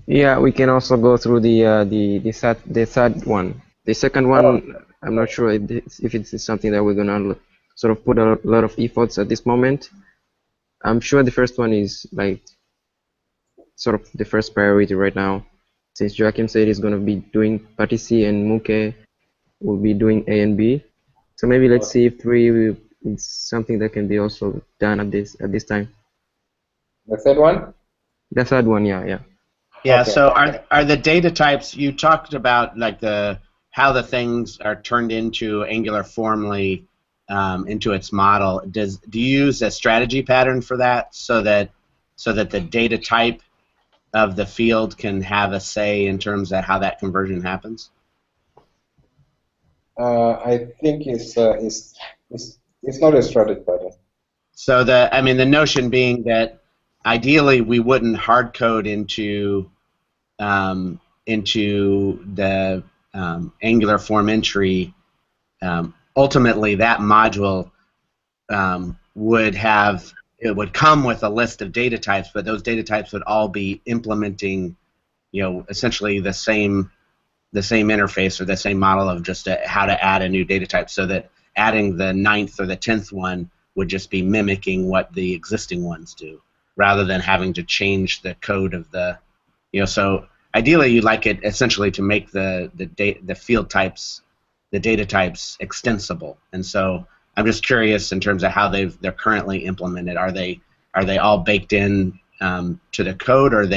Yeah, we can also go through the third one. The second one, I'm not sure if it's something that we're gonna sort of put a lot of efforts at this moment. I'm sure the first one is like sort of the first priority right now, since Joachim said he's gonna be doing Party C and Muke will be doing A and B. So maybe let's see if it's something that can be also done at this time. The third one? The third one, yeah. Yeah. Okay. So are the data types you talked about, like how the things are turned into Angular formally into its model? Do you use a strategy pattern for that so that the data type of the field can have a say in terms of how that conversion happens? I think it's not a strategy pattern. So the notion being that ideally we wouldn't hard code into the Angular form entry. Ultimately, that module would come with a list of data types, but those data types would all be implementing, essentially the same interface or the same model of just how to add a new data type, so that adding the 9th or the 10th one would just be mimicking what the existing ones do, rather than having to change the code of the, so ideally you'd like it essentially to make the field types, the data types extensible. And so I'm just curious in terms of how they're currently implemented. Are they all baked in to the code, or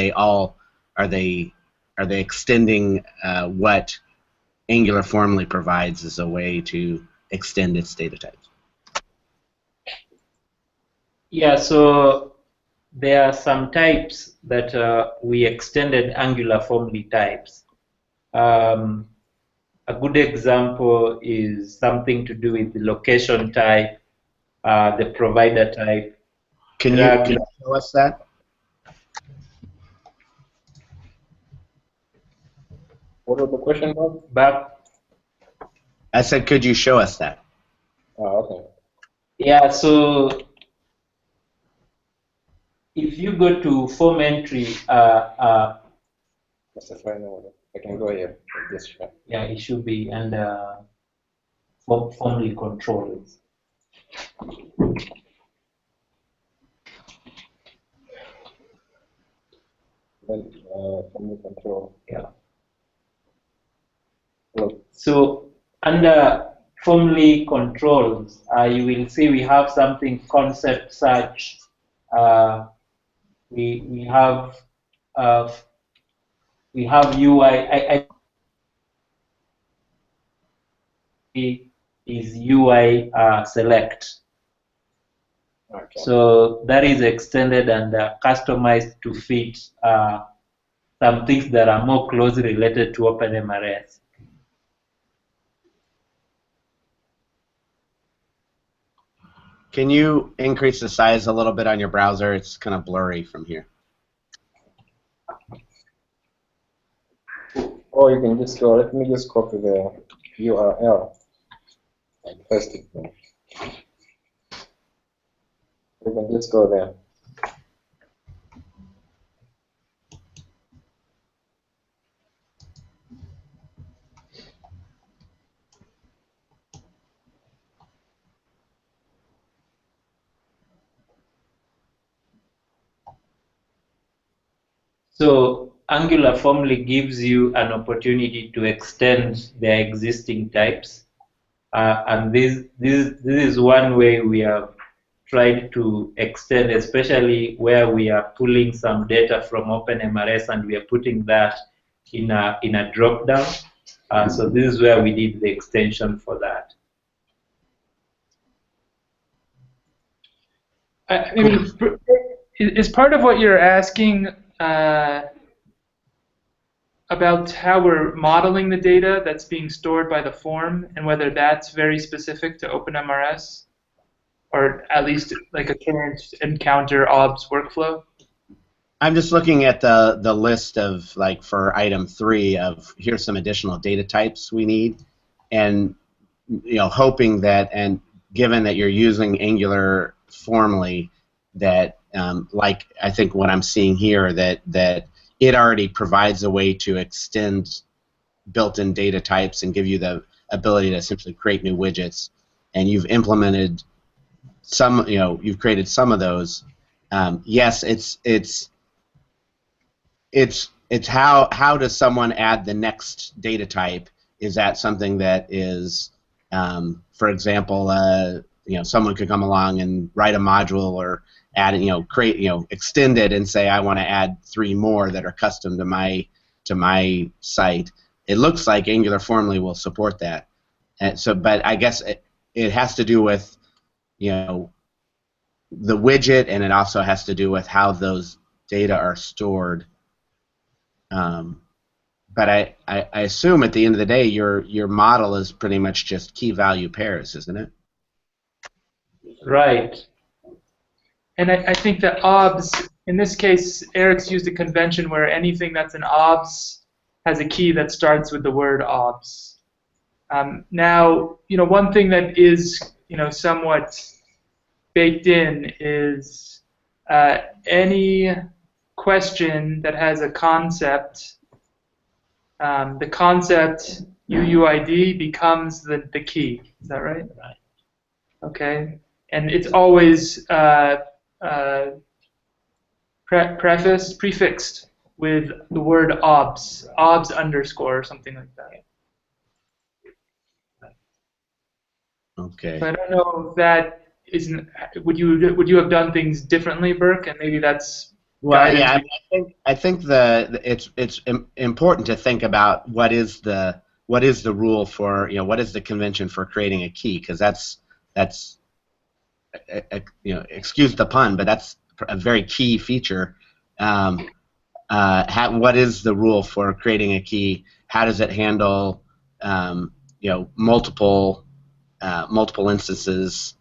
are they extending what Angular formally provides as a way to extend its data types? Yeah, so there are some types that we extended Angular formally types. A good example is something to do with the location type, the provider type. Can you show us that? What was the question, Bob? Back. I said, could you show us that? Oh, okay. Yeah, so if you go to form entry, That's the final one. I can go here. Yes, sure. yeah, it should be under formally controls. Formally control. Yeah. Look. So under formally controls, you will see we have something concept search. We have UI. Is UI select. Okay. So that is extended and customized to fit some things that are more closely related to OpenMRS. Can you increase the size a little bit on your browser? It's kind of blurry from here. Or you can just go, let me just copy the URL and paste it there. You can just go there. So Angular formally gives you an opportunity to extend their existing types, and this is one way we have tried to extend, especially where we are pulling some data from OpenMRS and we are putting that in a drop down. So this is where we did the extension for that. I mean, is part of what you're asking about how we're modeling the data that's being stored by the form and whether that's very specific to OpenMRS, or at least like a current encounter OBS workflow? I'm just looking at the list of, like, for item 3 of here's some additional data types we need, and hoping that, and given that you're using Angular formally, that like I think what I'm seeing here, that it already provides a way to extend built-in data types and give you the ability to essentially create new widgets, and you've implemented some, you've created some of those. Yes, it's how does someone add the next data type? Is that something that is, for example, someone could come along and write a module or add, create, extend it and say I want to add 3 more that are custom to my site. It looks like Angular formally will support that. And so, but I guess it has to do with, the widget, and it also has to do with how those data are stored. But I assume at the end of the day, your model is pretty much just key value pairs, isn't it? Right. And I think that OBS, in this case, Eric's used a convention where anything that's an OBS has a key that starts with the word OBS. Now, one thing that is, somewhat baked in is any question that has a concept, the concept UUID becomes the key. Is that right? Right. Okay. And it's always prefixed with the word OBS, OBS underscore or something like that. Okay. So I don't know if that isn't. Would you have done things differently, Burke? And maybe that's. Well, yeah, I think it's important to think about what is the rule for, what is the convention for creating a key, because that's excuse the pun, but that's a very key feature. What is the rule for creating a key? How does it handle multiple instances?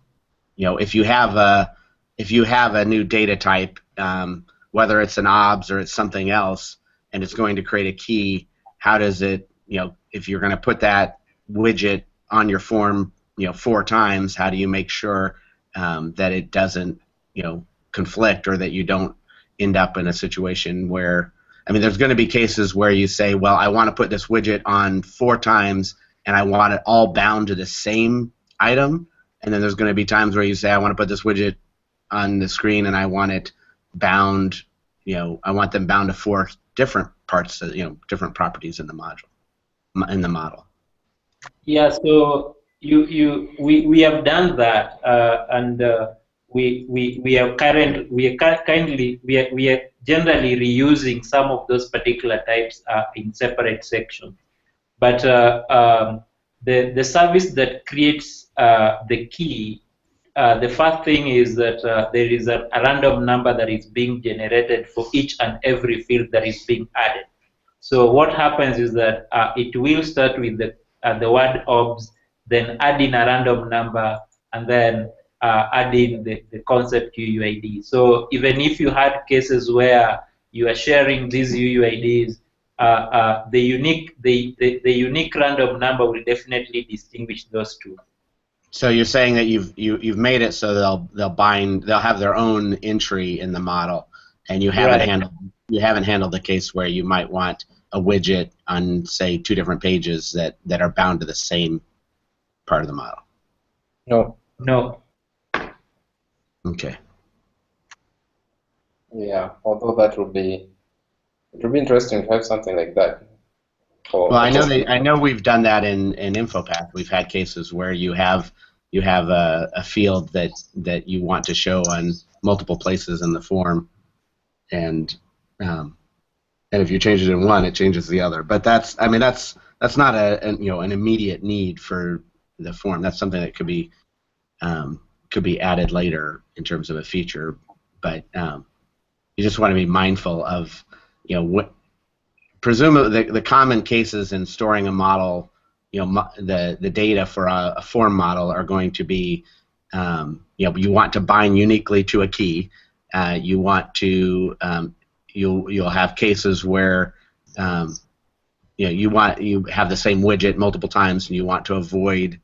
If you have a new data type, whether it's an OBS or it's something else, and it's going to create a key, how does it, if you're going to put that widget on your form, 4 times, how do you make sure that it doesn't, conflict, or that you don't end up in a situation where, I mean, there's going to be cases where you say, well, I want to put this widget on 4 times, and I want it all bound to the same item, and then there's going to be times where you say, I want to put this widget on the screen, and I want it bound, I want them bound to 4 different parts, different properties in the model. Yeah, so we have done that, and we are generally reusing some of those particular types in separate sections. But the service that creates the key, the first thing is that there is a random number that is being generated for each and every field that is being added. So what happens is that it will start with the word OBS, then add in a random number, and then add in the concept UUID. So even if you had cases where you are sharing these UUIDs, the unique random number will definitely distinguish those two. So you're saying that you've made it so they'll have their own entry in the model, and you haven't handled the case where you might want a widget on, say, 2 different pages that are bound to the same part of the model. No. Okay. Yeah, although it would be interesting to have something like that. Well, I know we've done that in InfoPath. We've had cases where you have, you have a field that you want to show on multiple places in the form, and if you change it in one, it changes the other. But that's not an immediate need for the form. That's something that could be added later in terms of a feature. But you just want to be mindful of what presumably the common cases in storing a model. The data for a form model are going to be you want to bind uniquely to a key. You want to you'll have cases where you have the same widget multiple times, and you want to avoid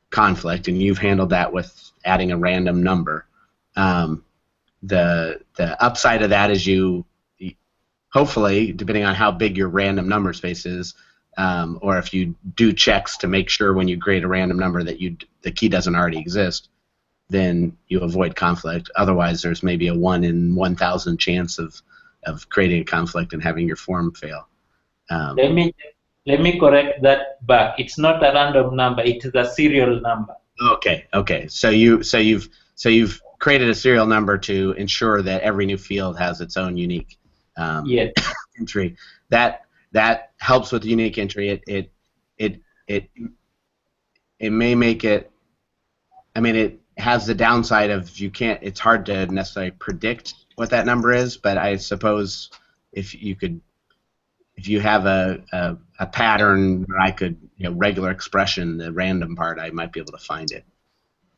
conflict, and you've handled that with adding a random number. The upside of that is you hopefully, depending on how big your random number space is, or if you do checks to make sure when you create a random number that the key doesn't already exist, then you avoid conflict. Otherwise, there's maybe a 1 in 1,000 chance of creating a conflict and having your form fail. Let me correct that back. It's not a random number. It is a serial number. Okay. So you've created a serial number to ensure that every new field has its own unique entry. That helps with unique entry. It may make it. I mean, it has the downside of it's hard to necessarily predict what that number is. But I suppose if you have a pattern where I could regular expression, the random part, I might be able to find it.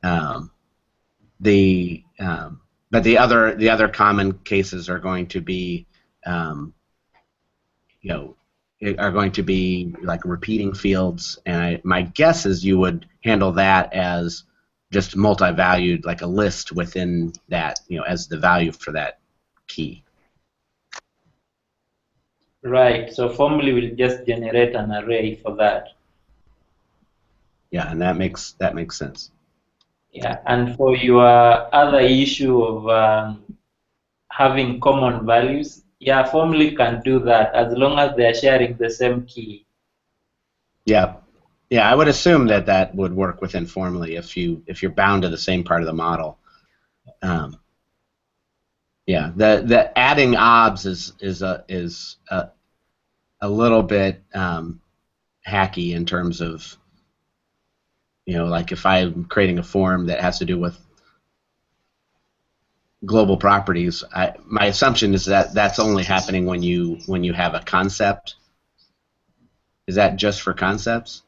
But the other common cases are going to be are going to be like repeating fields, and my guess is you would handle that as just multi-valued, like a list within that, as the value for that key. Right. So formally, we'll just generate an array for that. Yeah, and that makes sense. Yeah, and for your other issue of having common values, yeah, formally can do that as long as they are sharing the same key. Yeah, I would assume that would work within formally if you're bound to the same part of the model. Yeah, the adding obs is a little bit hacky in terms of like if I'm creating a form that has to do with global properties, my assumption is that that's only happening when you have a concept. Is that just for concepts?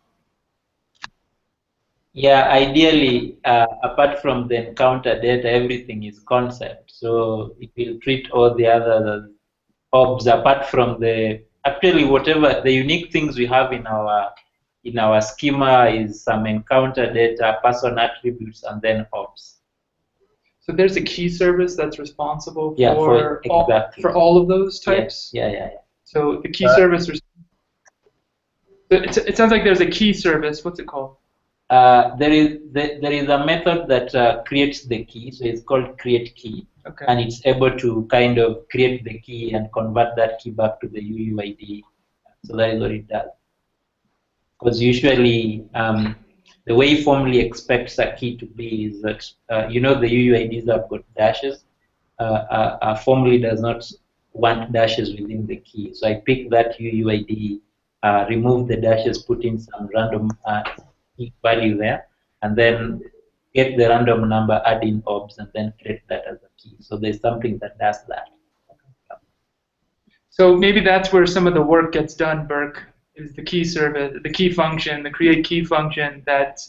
Yeah, ideally, apart from the encounter data, everything is concept. So it will treat all the other obs apart from actually whatever the unique things we have in our schema is some encounter data, person attributes, and then obs. So there's a key service that's responsible for all of those types? Yeah. So the key service, it sounds like there's a key service. What's it called? There is a method that creates the key, so it's called create key, okay. And it's able to kind of create the key and convert that key back to the UUID. So that is what it does. Because usually the way formally expects a key to be is that the UUIDs have got dashes. Formally does not want dashes within the key. So I pick that UUID, remove the dashes, put in some random key value there, and then get the random number, add in obs, and then create that as a key. So there's something that does that. So maybe that's where some of the work gets done, Burke, is the key service, the key function, the create key function that,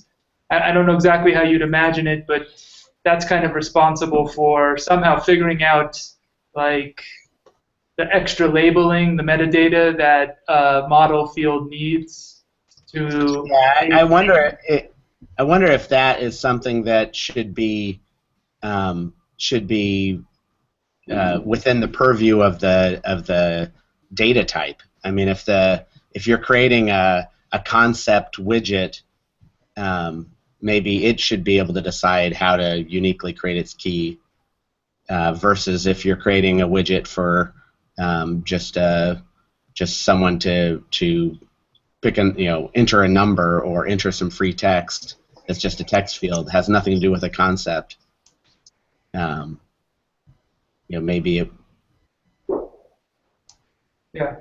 I don't know exactly how you'd imagine it, but that's kind of responsible for somehow figuring out like the extra labeling, the metadata that a model field needs to. Yeah, I wonder if that is something that should be within the purview of the data type. I mean, if you're creating a concept widget, maybe it should be able to decide how to uniquely create its key, versus if you're creating a widget for just someone to pick enter a number or enter some free text, that's just a text field, has nothing to do with a concept. Maybe it. Yeah.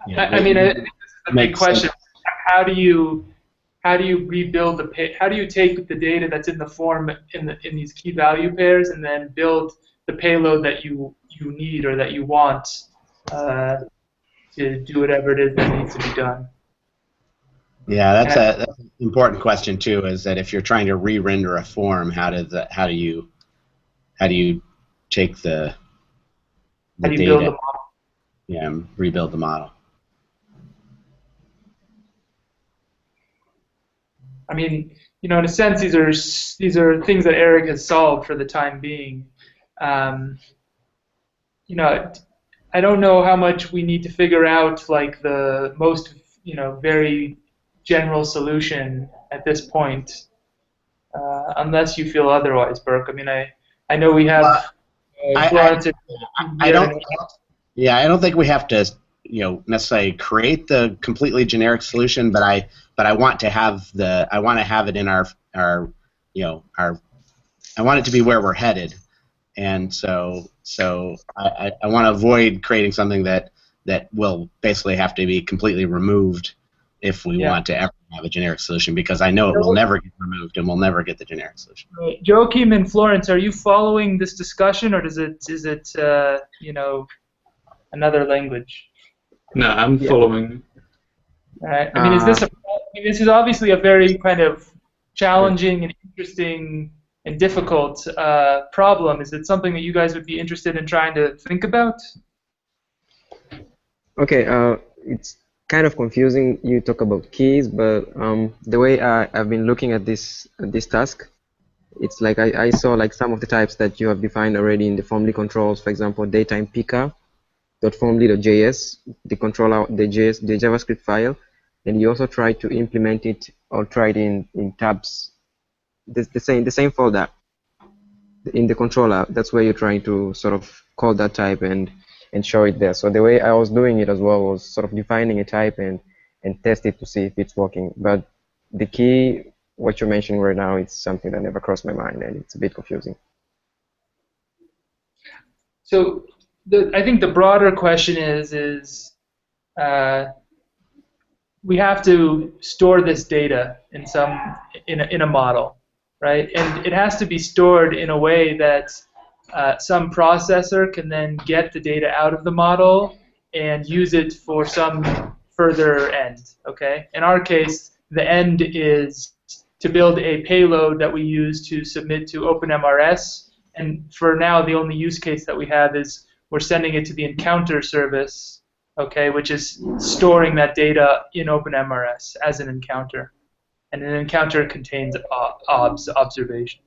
Yeah, I mean, I think this is the big question. sense. How do you rebuild how do you take the data that's in the form in these key value pairs and then build the payload that you need or that you want to do whatever it is that needs to be done? Yeah, that's an important question too. Is that if you're trying to re-render a form, how do you take the How do you data? build the model? Yeah, and rebuild the model. I mean, in a sense, these are things that Eric has solved for the time being. I don't know how much we need to figure out like the most, very general solution at this point, unless you feel otherwise, Burke. I mean, I know we have Florence. I don't. Yeah, I don't think we have to, necessarily create the completely generic solution, but I want to have it in our I want it to be where we're headed, and so I want to avoid creating something that will basically have to be completely removed if we want to ever have a generic solution, because I know it will never get removed and we'll never get the generic solution. Joachim and Florence, are you following this discussion, or is it another language? No, I'm following. All right. I mean, this is obviously a very kind of challenging and interesting and difficult problem. Is it something that you guys would be interested in trying to think about? Okay, it's kind of confusing. You talk about keys, but the way I've been looking at this task, it's like I saw like some of the types that you have defined already in the formly controls. For example, datetime picker .formly.js, the controller, the JavaScript file, and you also try to implement it or try it in tabs. The same folder in the controller. That's where you're trying to sort of call that type and show it there. So the way I was doing it as well was sort of defining a type and test it to see if it's working. But the key, what you're mentioning right now, it's something that never crossed my mind, and it's a bit confusing. So I think the broader question is we have to store this data in a model, right? And it has to be stored in a way that some processor can then get the data out of the model and use it for some further end, okay? In our case, the end is to build a payload that we use to submit to OpenMRS, and for now the only use case that we have is we're sending it to the encounter service, okay, which is storing that data in OpenMRS as an encounter. And an encounter contains observations.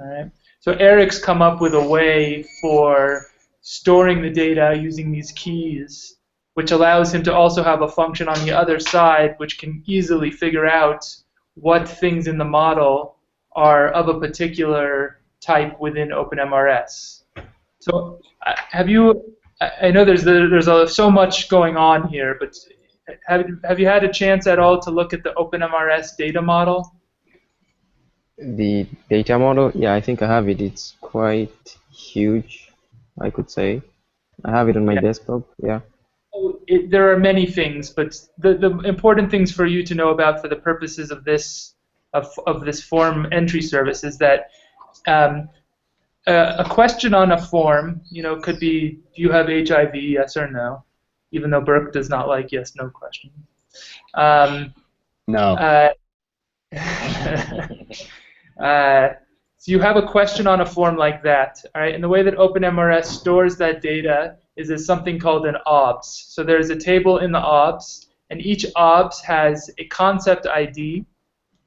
All right? So Eric's come up with a way for storing the data using these keys, which allows him to also have a function on the other side which can easily figure out what things in the model are of a particular type within OpenMRS. So have you? I know there's so much going on here, but have you had a chance at all to look at the OpenMRS data model? The data model, yeah, I think I have it. It's quite huge, I could say. I have it on my desktop, yeah. There are many things, but the important things for you to know about for the purposes of this form entry service is that a question on a form, could be, do you have HIV, yes or no? Even though Burke does not like yes/no questions. No. So you have a question on a form like that, all right? And the way that OpenMRS stores that data is something called an OBS. So there's a table in the OBS, and each OBS has a concept ID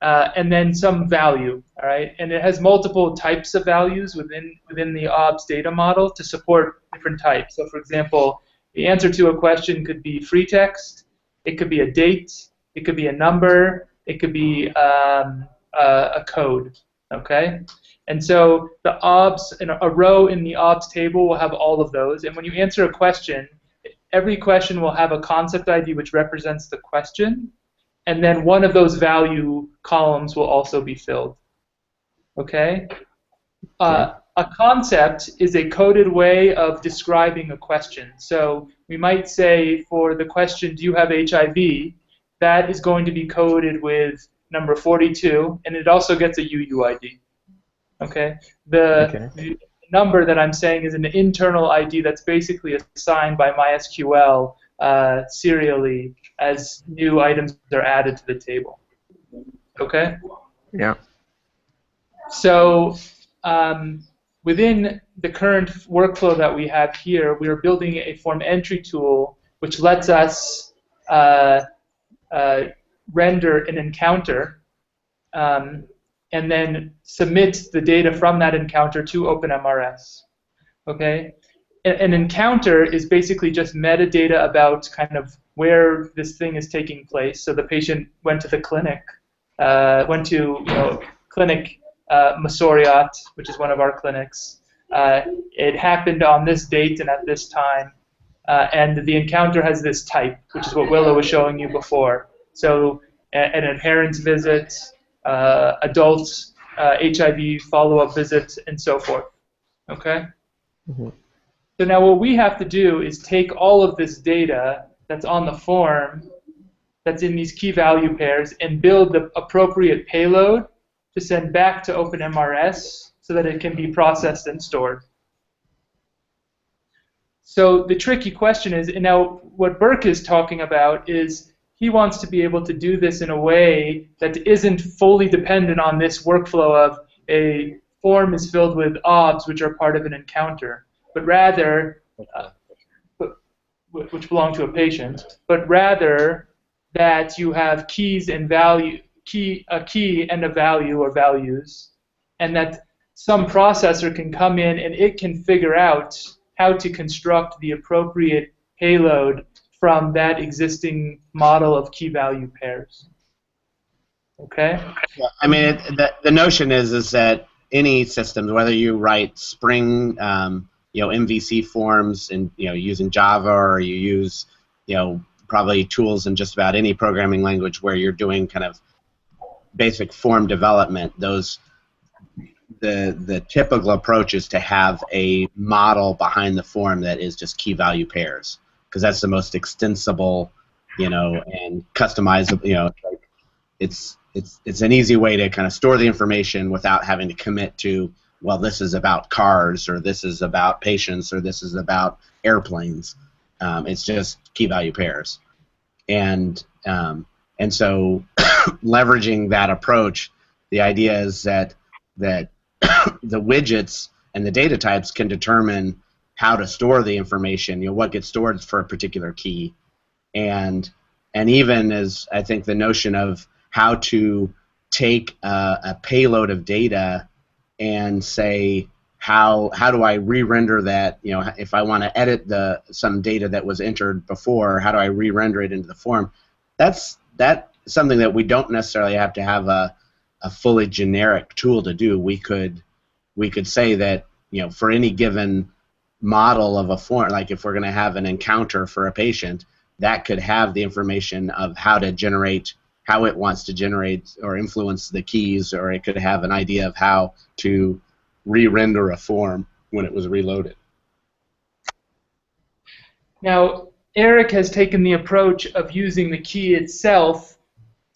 and then some value, all right? And it has multiple types of values within the OBS data model to support different types. So for example, the answer to a question could be free text, it could be a date, it could be a number, it could be a code, okay? And so the OBS, a row in the OBS table will have all of those, and when you answer a question, every question will have a concept ID which represents the question, and then one of those value columns will also be filled. Okay? A concept is a coded way of describing a question. So we might say for the question, do you have HIV? That is going to be coded with number 42, and it also gets a UUID. Okay? The number that I'm saying is an internal ID that's basically assigned by MySQL serially as new items are added to the table. Okay? Yeah. So within the current workflow that we have here, we are building a form entry tool which lets us render an encounter and then submit the data from that encounter to OpenMRS. Okay? An encounter is basically just metadata about kind of where this thing is taking place. So the patient went to the clinic, went to clinic Masoriot, which is one of our clinics. It happened on this date and at this time, and the encounter has this type, which is what Willow was showing you before. So an adherence visit, adult HIV follow-up visit, and so forth. Okay? Mm-hmm. So now what we have to do is take all of this data that's on the form, that's in these key value pairs, and build the appropriate payload to send back to OpenMRS so that it can be processed and stored. So the tricky question is, and now what Burke is talking about is he wants to be able to do this in a way that isn't fully dependent on this workflow of a form is filled with OBS, which are part of an encounter, but rather, which belong to a patient, but rather that you have keys and value, a key and a value or values, and that some processor can come in and it can figure out how to construct the appropriate payload from that existing model of key value pairs. Okay? Yeah, I mean, the notion is that any systems, whether you write Spring, MVC forms, and using Java, or you use, probably tools in just about any programming language where you're doing kind of basic form development, the typical approach is to have a model behind the form that is just key value pairs, because that's the most extensible, and customizable. Like it's an easy way to kind of store the information without having to commit to, well, this is about cars, or this is about patients, or this is about airplanes. It's just key value pairs, and so leveraging that approach, the idea is that the widgets and the data types can determine how to store the information, what gets stored for a particular key, and even as I think the notion of how to take a payload of data and say how do I re-render that, if I want to edit some data that was entered before, how do I re-render it into the form? That's something that we don't necessarily have to have a fully generic tool to do. We could say that for any given model of a form, like if we're going to have an encounter for a patient, that could have the information of how it wants to generate or influence the keys, or it could have an idea of how to re-render a form when it was reloaded. Now, Eric has taken the approach of using the key itself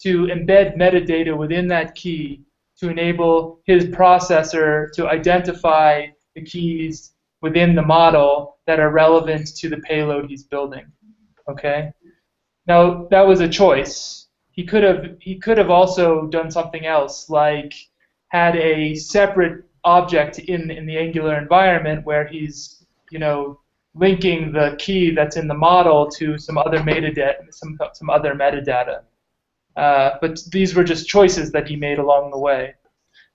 to embed metadata within that key to enable his processor to identify the keys within the model that are relevant to the payload he's building. Okay? Now, that was a choice. He could have also done something else, like had a separate object in the Angular environment where he's linking the key that's in the model to some other metadata, some other metadata. But these were just choices that he made along the way.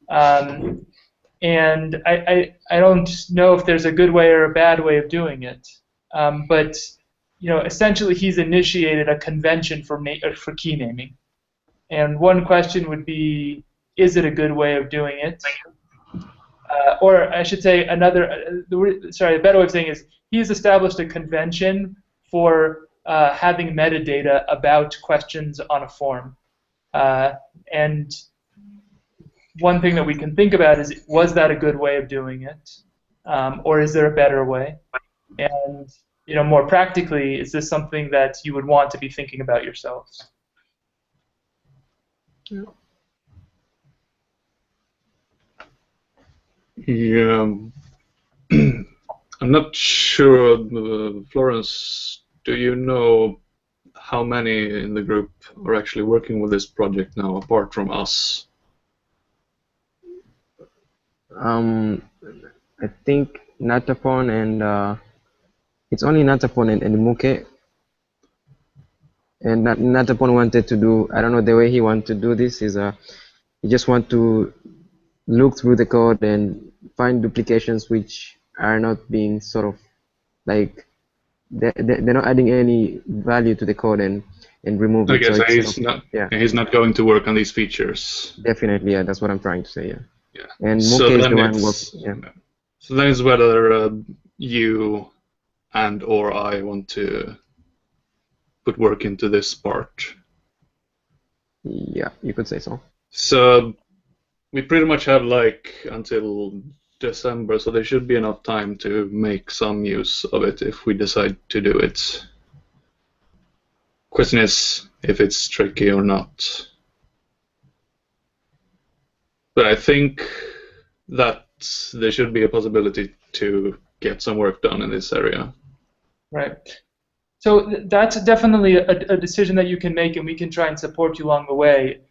And I don't know if there's a good way or a bad way of doing it. But essentially he's initiated a convention for key naming. And one question would be, is it a good way of doing it? Or I should say a better way of saying is he's established a convention for having metadata about questions on a form. And one thing that we can think about is, was that a good way of doing it? Or is there a better way? And more practically, is this something that you would want to be thinking about yourselves? Yeah, I'm not sure, Florence, do you know how many in the group are actually working with this project now, apart from us? I think Natapon and it's only Natapon and Muke. And Natapon wanted to do, I don't know, the way he wanted to do this is he just want to look through the code and find duplications which are not being sort of like they're not adding any value to the code and remove it. Okay, so it's he's sort of, not yeah, he's not going to work on these features. definitely, yeah, that's what I'm trying to say, yeah. Yeah. And So Muke is then the one it's working, yeah. so then it's whether you and or I want to put work into this part. Yeah, you could say so. So we pretty much have like until December, so there should be enough time to make some use of it if we decide to do it. Question is if it's tricky or not. But I think that there should be a possibility to get some work done in this area. Right. So that's definitely a decision that you can make, and we can try and support you along the way.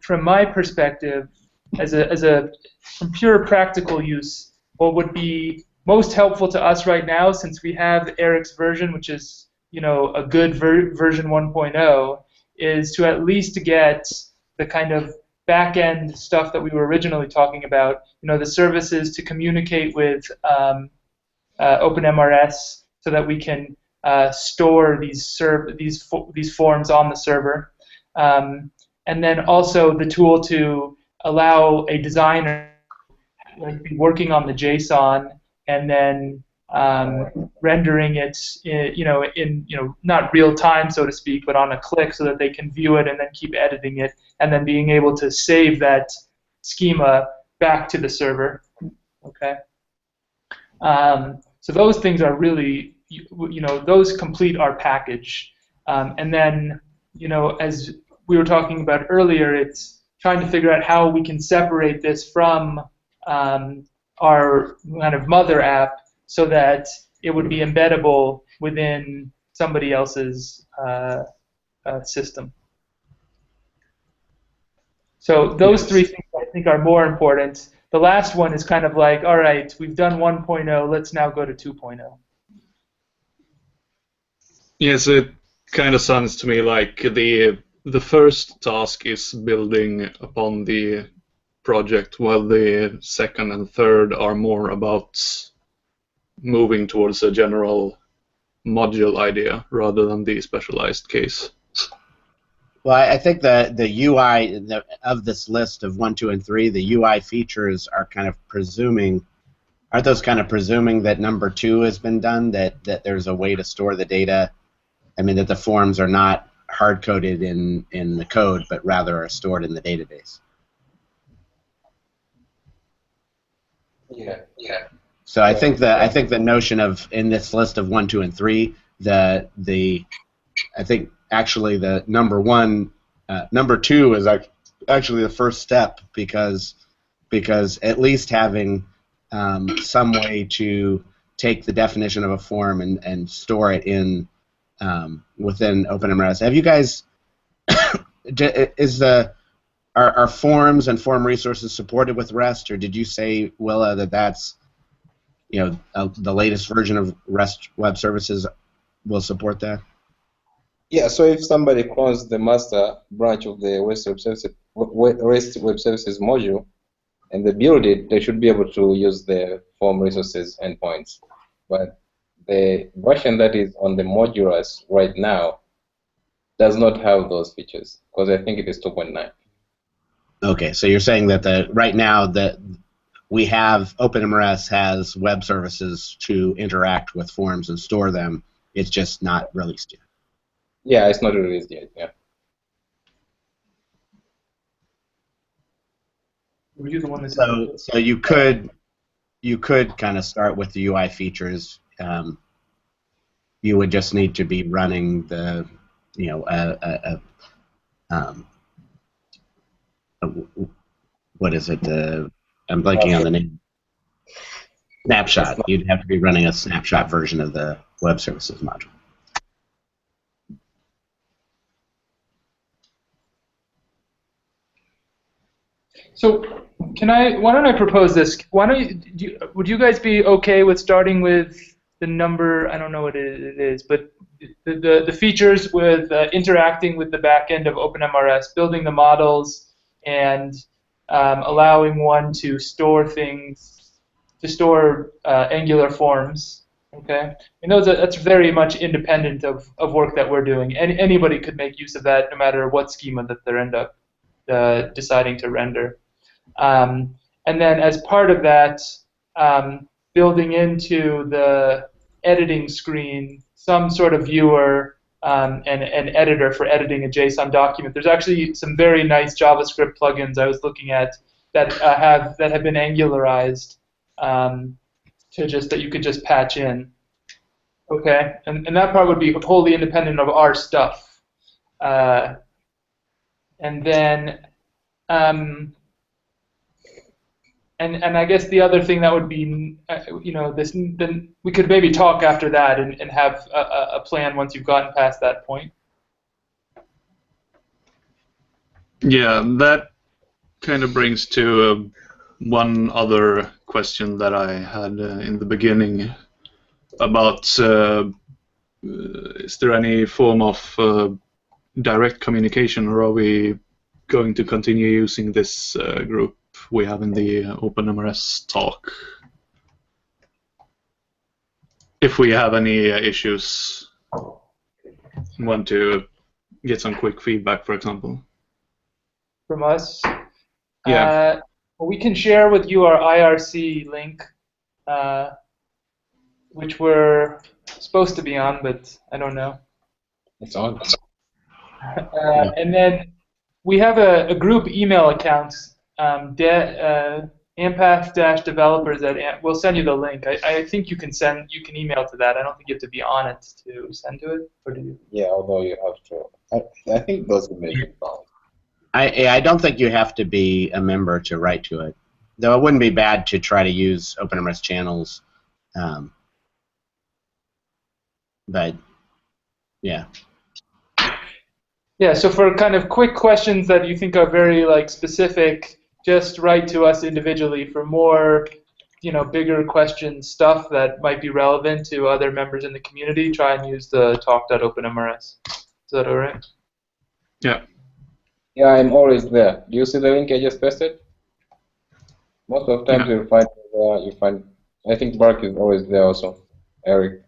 From my perspective, from pure practical use, what would be most helpful to us right now, since we have Eric's version, which is a good version 1.0, is to at least get the kind of back-end stuff that we were originally talking about. The services to communicate with OpenMRS, so that we can store these forms on the server, and then also the tool to allow a designer to be working on the JSON and then rendering it, in not real time, so to speak, but on a click, so that they can view it and then keep editing it, and then being able to save that schema back to the server. Okay. So those things are really, those complete our package. And then, as we were talking about earlier, it's trying to figure out how we can separate this from our kind of mother app, so that it would be embeddable within somebody else's system. So those three things, I think, are more important. The last one is kind of like, all right, we've done 1.0, let's now go to 2.0. Yes, it kind of sounds to me like the first task is building upon the project, while the second and third are more about moving towards a general module idea rather than the specialized case. Well, I think the UI of this list of 1, 2, and 3, the UI features are kind of presuming, aren't those kind of presuming that number 2 has been done, that there's a way to store the data? I mean, that the forms are not hard-coded in the code, but rather are stored in the database. Yeah. So I think the notion of, in this list of 1, 2, and 3, I think actually the number 2 is actually the first step, because at least having some way to take the definition of a form and store it in within OpenMRS. Have you guys are forms and form resources supported with REST, or did you say, Willa, that that's the latest version of REST Web Services will support that? Yeah, so if somebody calls the master branch of the REST Web Services module and they build it, they should be able to use the form resources endpoints. But the version that is on the modulars right now does not have those features, because I think it is 2.9. Okay, so you're saying that right now that we have OpenMRS has web services to interact with forms and store them. It's just not released yet. Yeah, it's not released yet. Yeah. Were you the one that So you could kind of start with the UI features. You would just need to be running the, what is it? I'm blanking on the name. Snapshot. You'd have to be running a snapshot version of the web services module. So, why don't I propose this? Why don't would you guys be okay with starting with the number? I don't know what it is, but the features with interacting with the back end of OpenMRS, building the models, and allowing one to store things, to store Angular forms. Okay, that's very much independent of work that we're doing. Anybody could make use of that, no matter what schema that they end up deciding to render. And then as part of that, building into the editing screen some sort of viewer and an editor for editing a JSON document. There's actually some very nice JavaScript plugins I was looking at that have been angularized that you could just patch in. Okay, and that part would be wholly independent of our stuff. And then and I guess the other thing that would be, then we could maybe talk after that and have a plan once you've gotten past that point. Yeah, that kind of brings to one other question that I had in the beginning about is there any form of direct communication, or are we going to continue using this group we have in the OpenMRS talk? If we have any issues, want to get some quick feedback, for example. From us? Yeah. Well, we can share with you our IRC link, which we're supposed to be on, but I don't know. It's on. And then we have a group email account, AMPATH-developers we'll send you the link. I think you can email to that. I don't think you have to be on it to send to it, or do you? Yeah, although you have to. I think those would make it fun. I don't think you have to be a member to write to it, though it wouldn't be bad to try to use OpenMRS channels. But yeah. Yeah, so for kind of quick questions that you think are very specific, just write to us individually. For more, bigger question stuff that might be relevant to other members in the community, try and use the talk.openmrs. Is that all right? Yeah. Yeah, I'm always there. Do you see the link I just pasted? Most of the times you'll find I think Bark is always there also. Eric.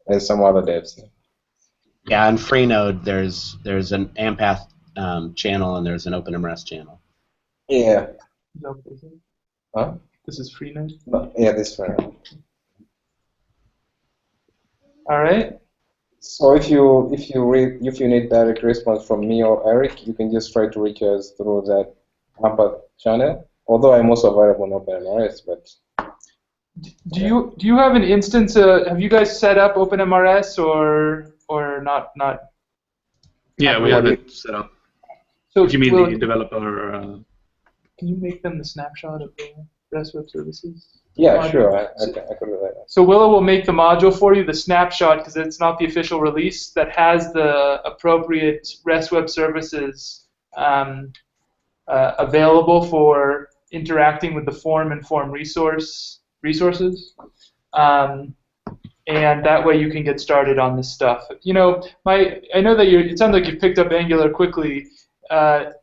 And some other devs. Yeah, on Freenode there's an AMPATH channel and there's an OpenMRS channel. Yeah. Huh? This is Freenode? No, yeah, this is Freenode. All right. So if you need direct response from me or Eric, you can just try to reach us through that AMPATH channel. Although I'm also available on OpenMRS, but. Do you have an instance? Have you guys set up OpenMRS or not? Yeah, we have it set up. So if you mean the developer. Can you make them the snapshot of the REST Web Services? Yeah, sure. I could do that. So Willow will make the module for you, the snapshot, because it's not the official release, that has the appropriate REST Web Services available for interacting with the form and form resources. And that way you can get started on this stuff. I know that it sounds like you've picked up Angular quickly.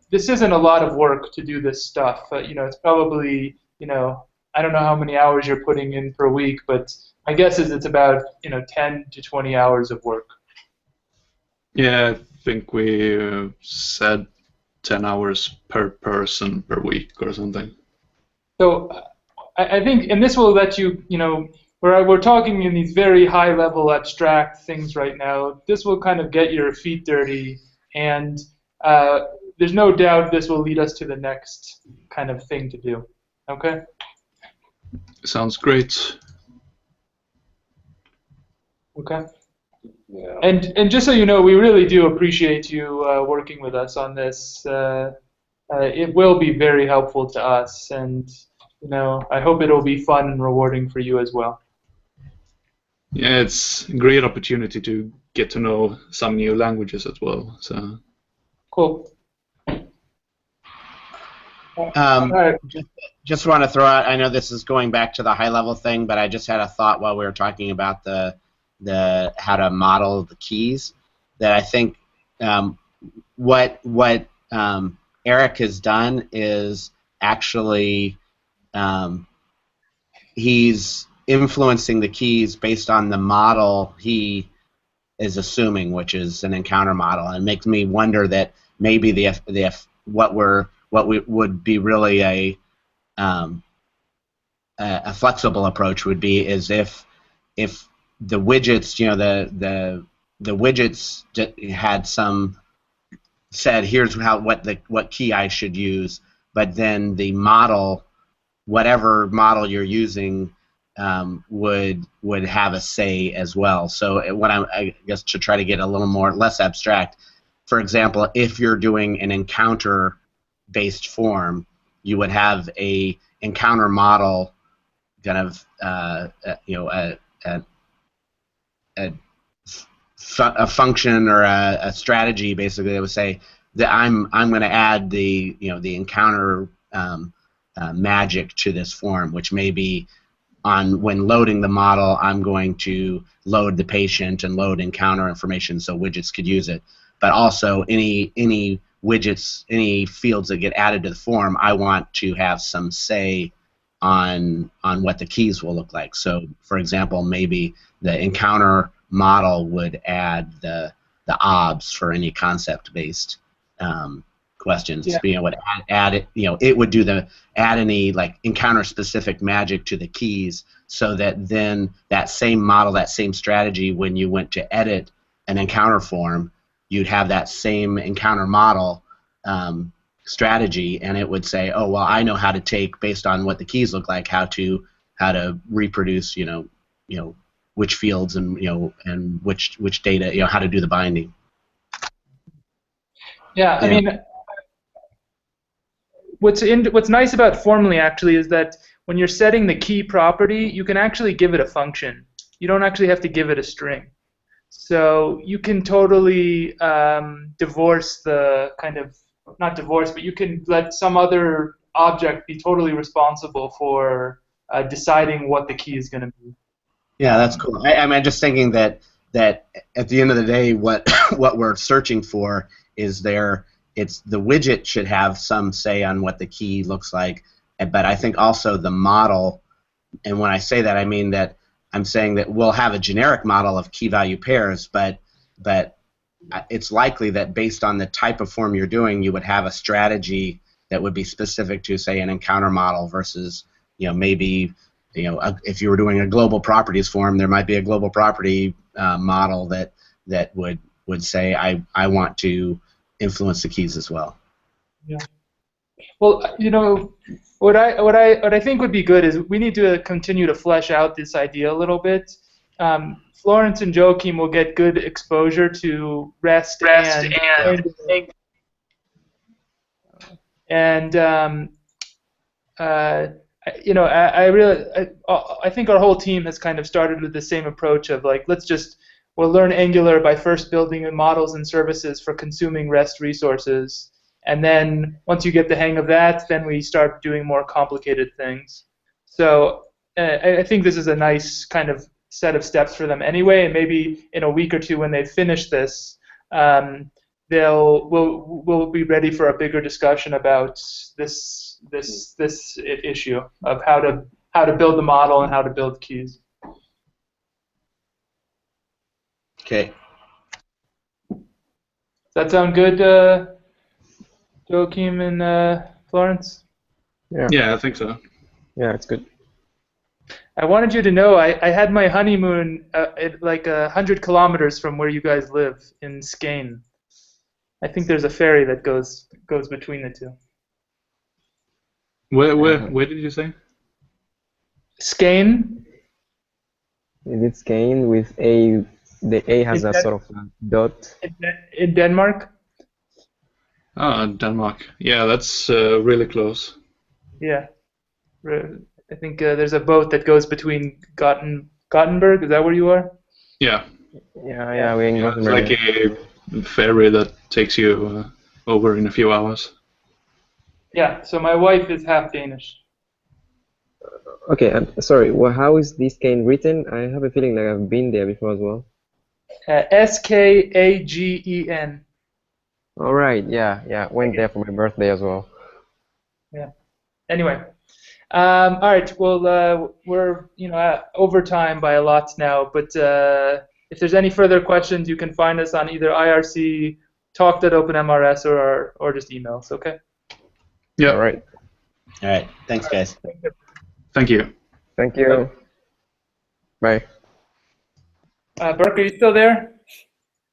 This isn't a lot of work to do this stuff. It's probably, I don't know how many hours you're putting in per week, but my guess is it's about 10 to 20 hours of work. Yeah, I think we said 10 hours per person per week or something. So I think, and this will let you, we're talking in these very high-level abstract things right now. This will kind of get your feet dirty, and there's no doubt this will lead us to the next kind of thing to do. Okay. Sounds great. Okay. Yeah. And just so you know, we really do appreciate you working with us on this. It will be very helpful to us, and I hope it'll be fun and rewarding for you as well. Yeah, it's a great opportunity to get to know some new languages as well. So Cool. Um, All right. just want to throw out, I know this is going back to the high level thing, but I just had a thought while we were talking about the how to model the keys, that I think what Eric has done is actually he's influencing the keys based on the model he is assuming, which is an encounter model, and it makes me wonder that maybe what would be really a flexible approach would be is if the widgets, the widgets had some said here's what key I should use, but then the model, whatever model you're using, would have a say as well. So what I guess to try to get a little less abstract, for example, if you're doing an encounter-based form, you would have a encounter model, kind of a function or a strategy basically that would say that I'm going to add the encounter magic to this form, which may be when loading the model, I'm going to load the patient and load encounter information so widgets could use it. But also any widgets, any fields that get added to the form, I want to have some say on what the keys will look like. So, for example, maybe the encounter model would add the obs for any concept-based questions. Yeah. Being able to add it, it would add any encounter-specific magic to the keys, so that then that same model, that same strategy, when you went to edit an encounter form, you'd have that same encounter model strategy, and it would say, oh well, I know how to take, based on what the keys look like, how to reproduce, which fields and and which data, how to do the binding. Yeah, I mean, what's nice about Formally actually is that when you're setting the key property, you can actually give it a function. You don't actually have to give it a string. So you can totally divorce the not divorce, but you can let some other object be totally responsible for deciding what the key is going to be. Yeah, that's cool. I'm just thinking that at the end of the day, what we're searching for is it's the widget should have some say on what the key looks like, but I think also the model, and when I say that, I mean that I'm saying that we'll have a generic model of key value pairs, but it's likely that based on the type of form you're doing, you would have a strategy that would be specific to, say, an encounter model versus, maybe, if you were doing a global properties form, there might be a global property model that would say, I want to influence the keys as well. Yeah. Well, what I think would be good is we need to continue to flesh out this idea a little bit. Florence and Joachim will get good exposure to REST and I think our whole team has kind of started with the same approach of we'll learn Angular by first building models and services for consuming REST resources, and then once you get the hang of that, then we start doing more complicated things. So I think this is a nice kind of set of steps for them anyway, and maybe in a week or two when they've finished this, we'll be ready for a bigger discussion about this issue of how to build the model and how to build keys. Okay. Does that sound good, Joachim and Florence? Yeah, I think so. Yeah, it's good. I wanted you to know I had my honeymoon at 100 kilometers from where you guys live in Skane. I think there's a ferry that goes goes between the two. Where did you say? Skein. Is it skein with a? The A has a sort of dot. In Denmark. Ah, Denmark. Yeah, that's really close. Yeah. I think there's a boat that goes between Gothenburg. Is that where you are? Yeah. Yeah, we're in It's Gothenburg. like a ferry that takes you over in a few hours. Yeah. So my wife is half Danish. Okay, sorry. Well, how is this skein written? I have a feeling like I've been there before as well. Skagen. All right. Yeah. Went there for my birthday as well. Yeah. Anyway. All right. Well, we're over time by a lot now, but if there's any further questions, you can find us on either IRC, talk.openmrs, or just emails. Okay. Yeah. All right. All right. Thanks, guys. Thank you. Thank you. Bye. Burke, are you still there?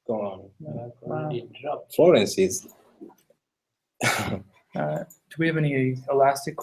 Go on. It dropped. Florence is. Do we have any elastic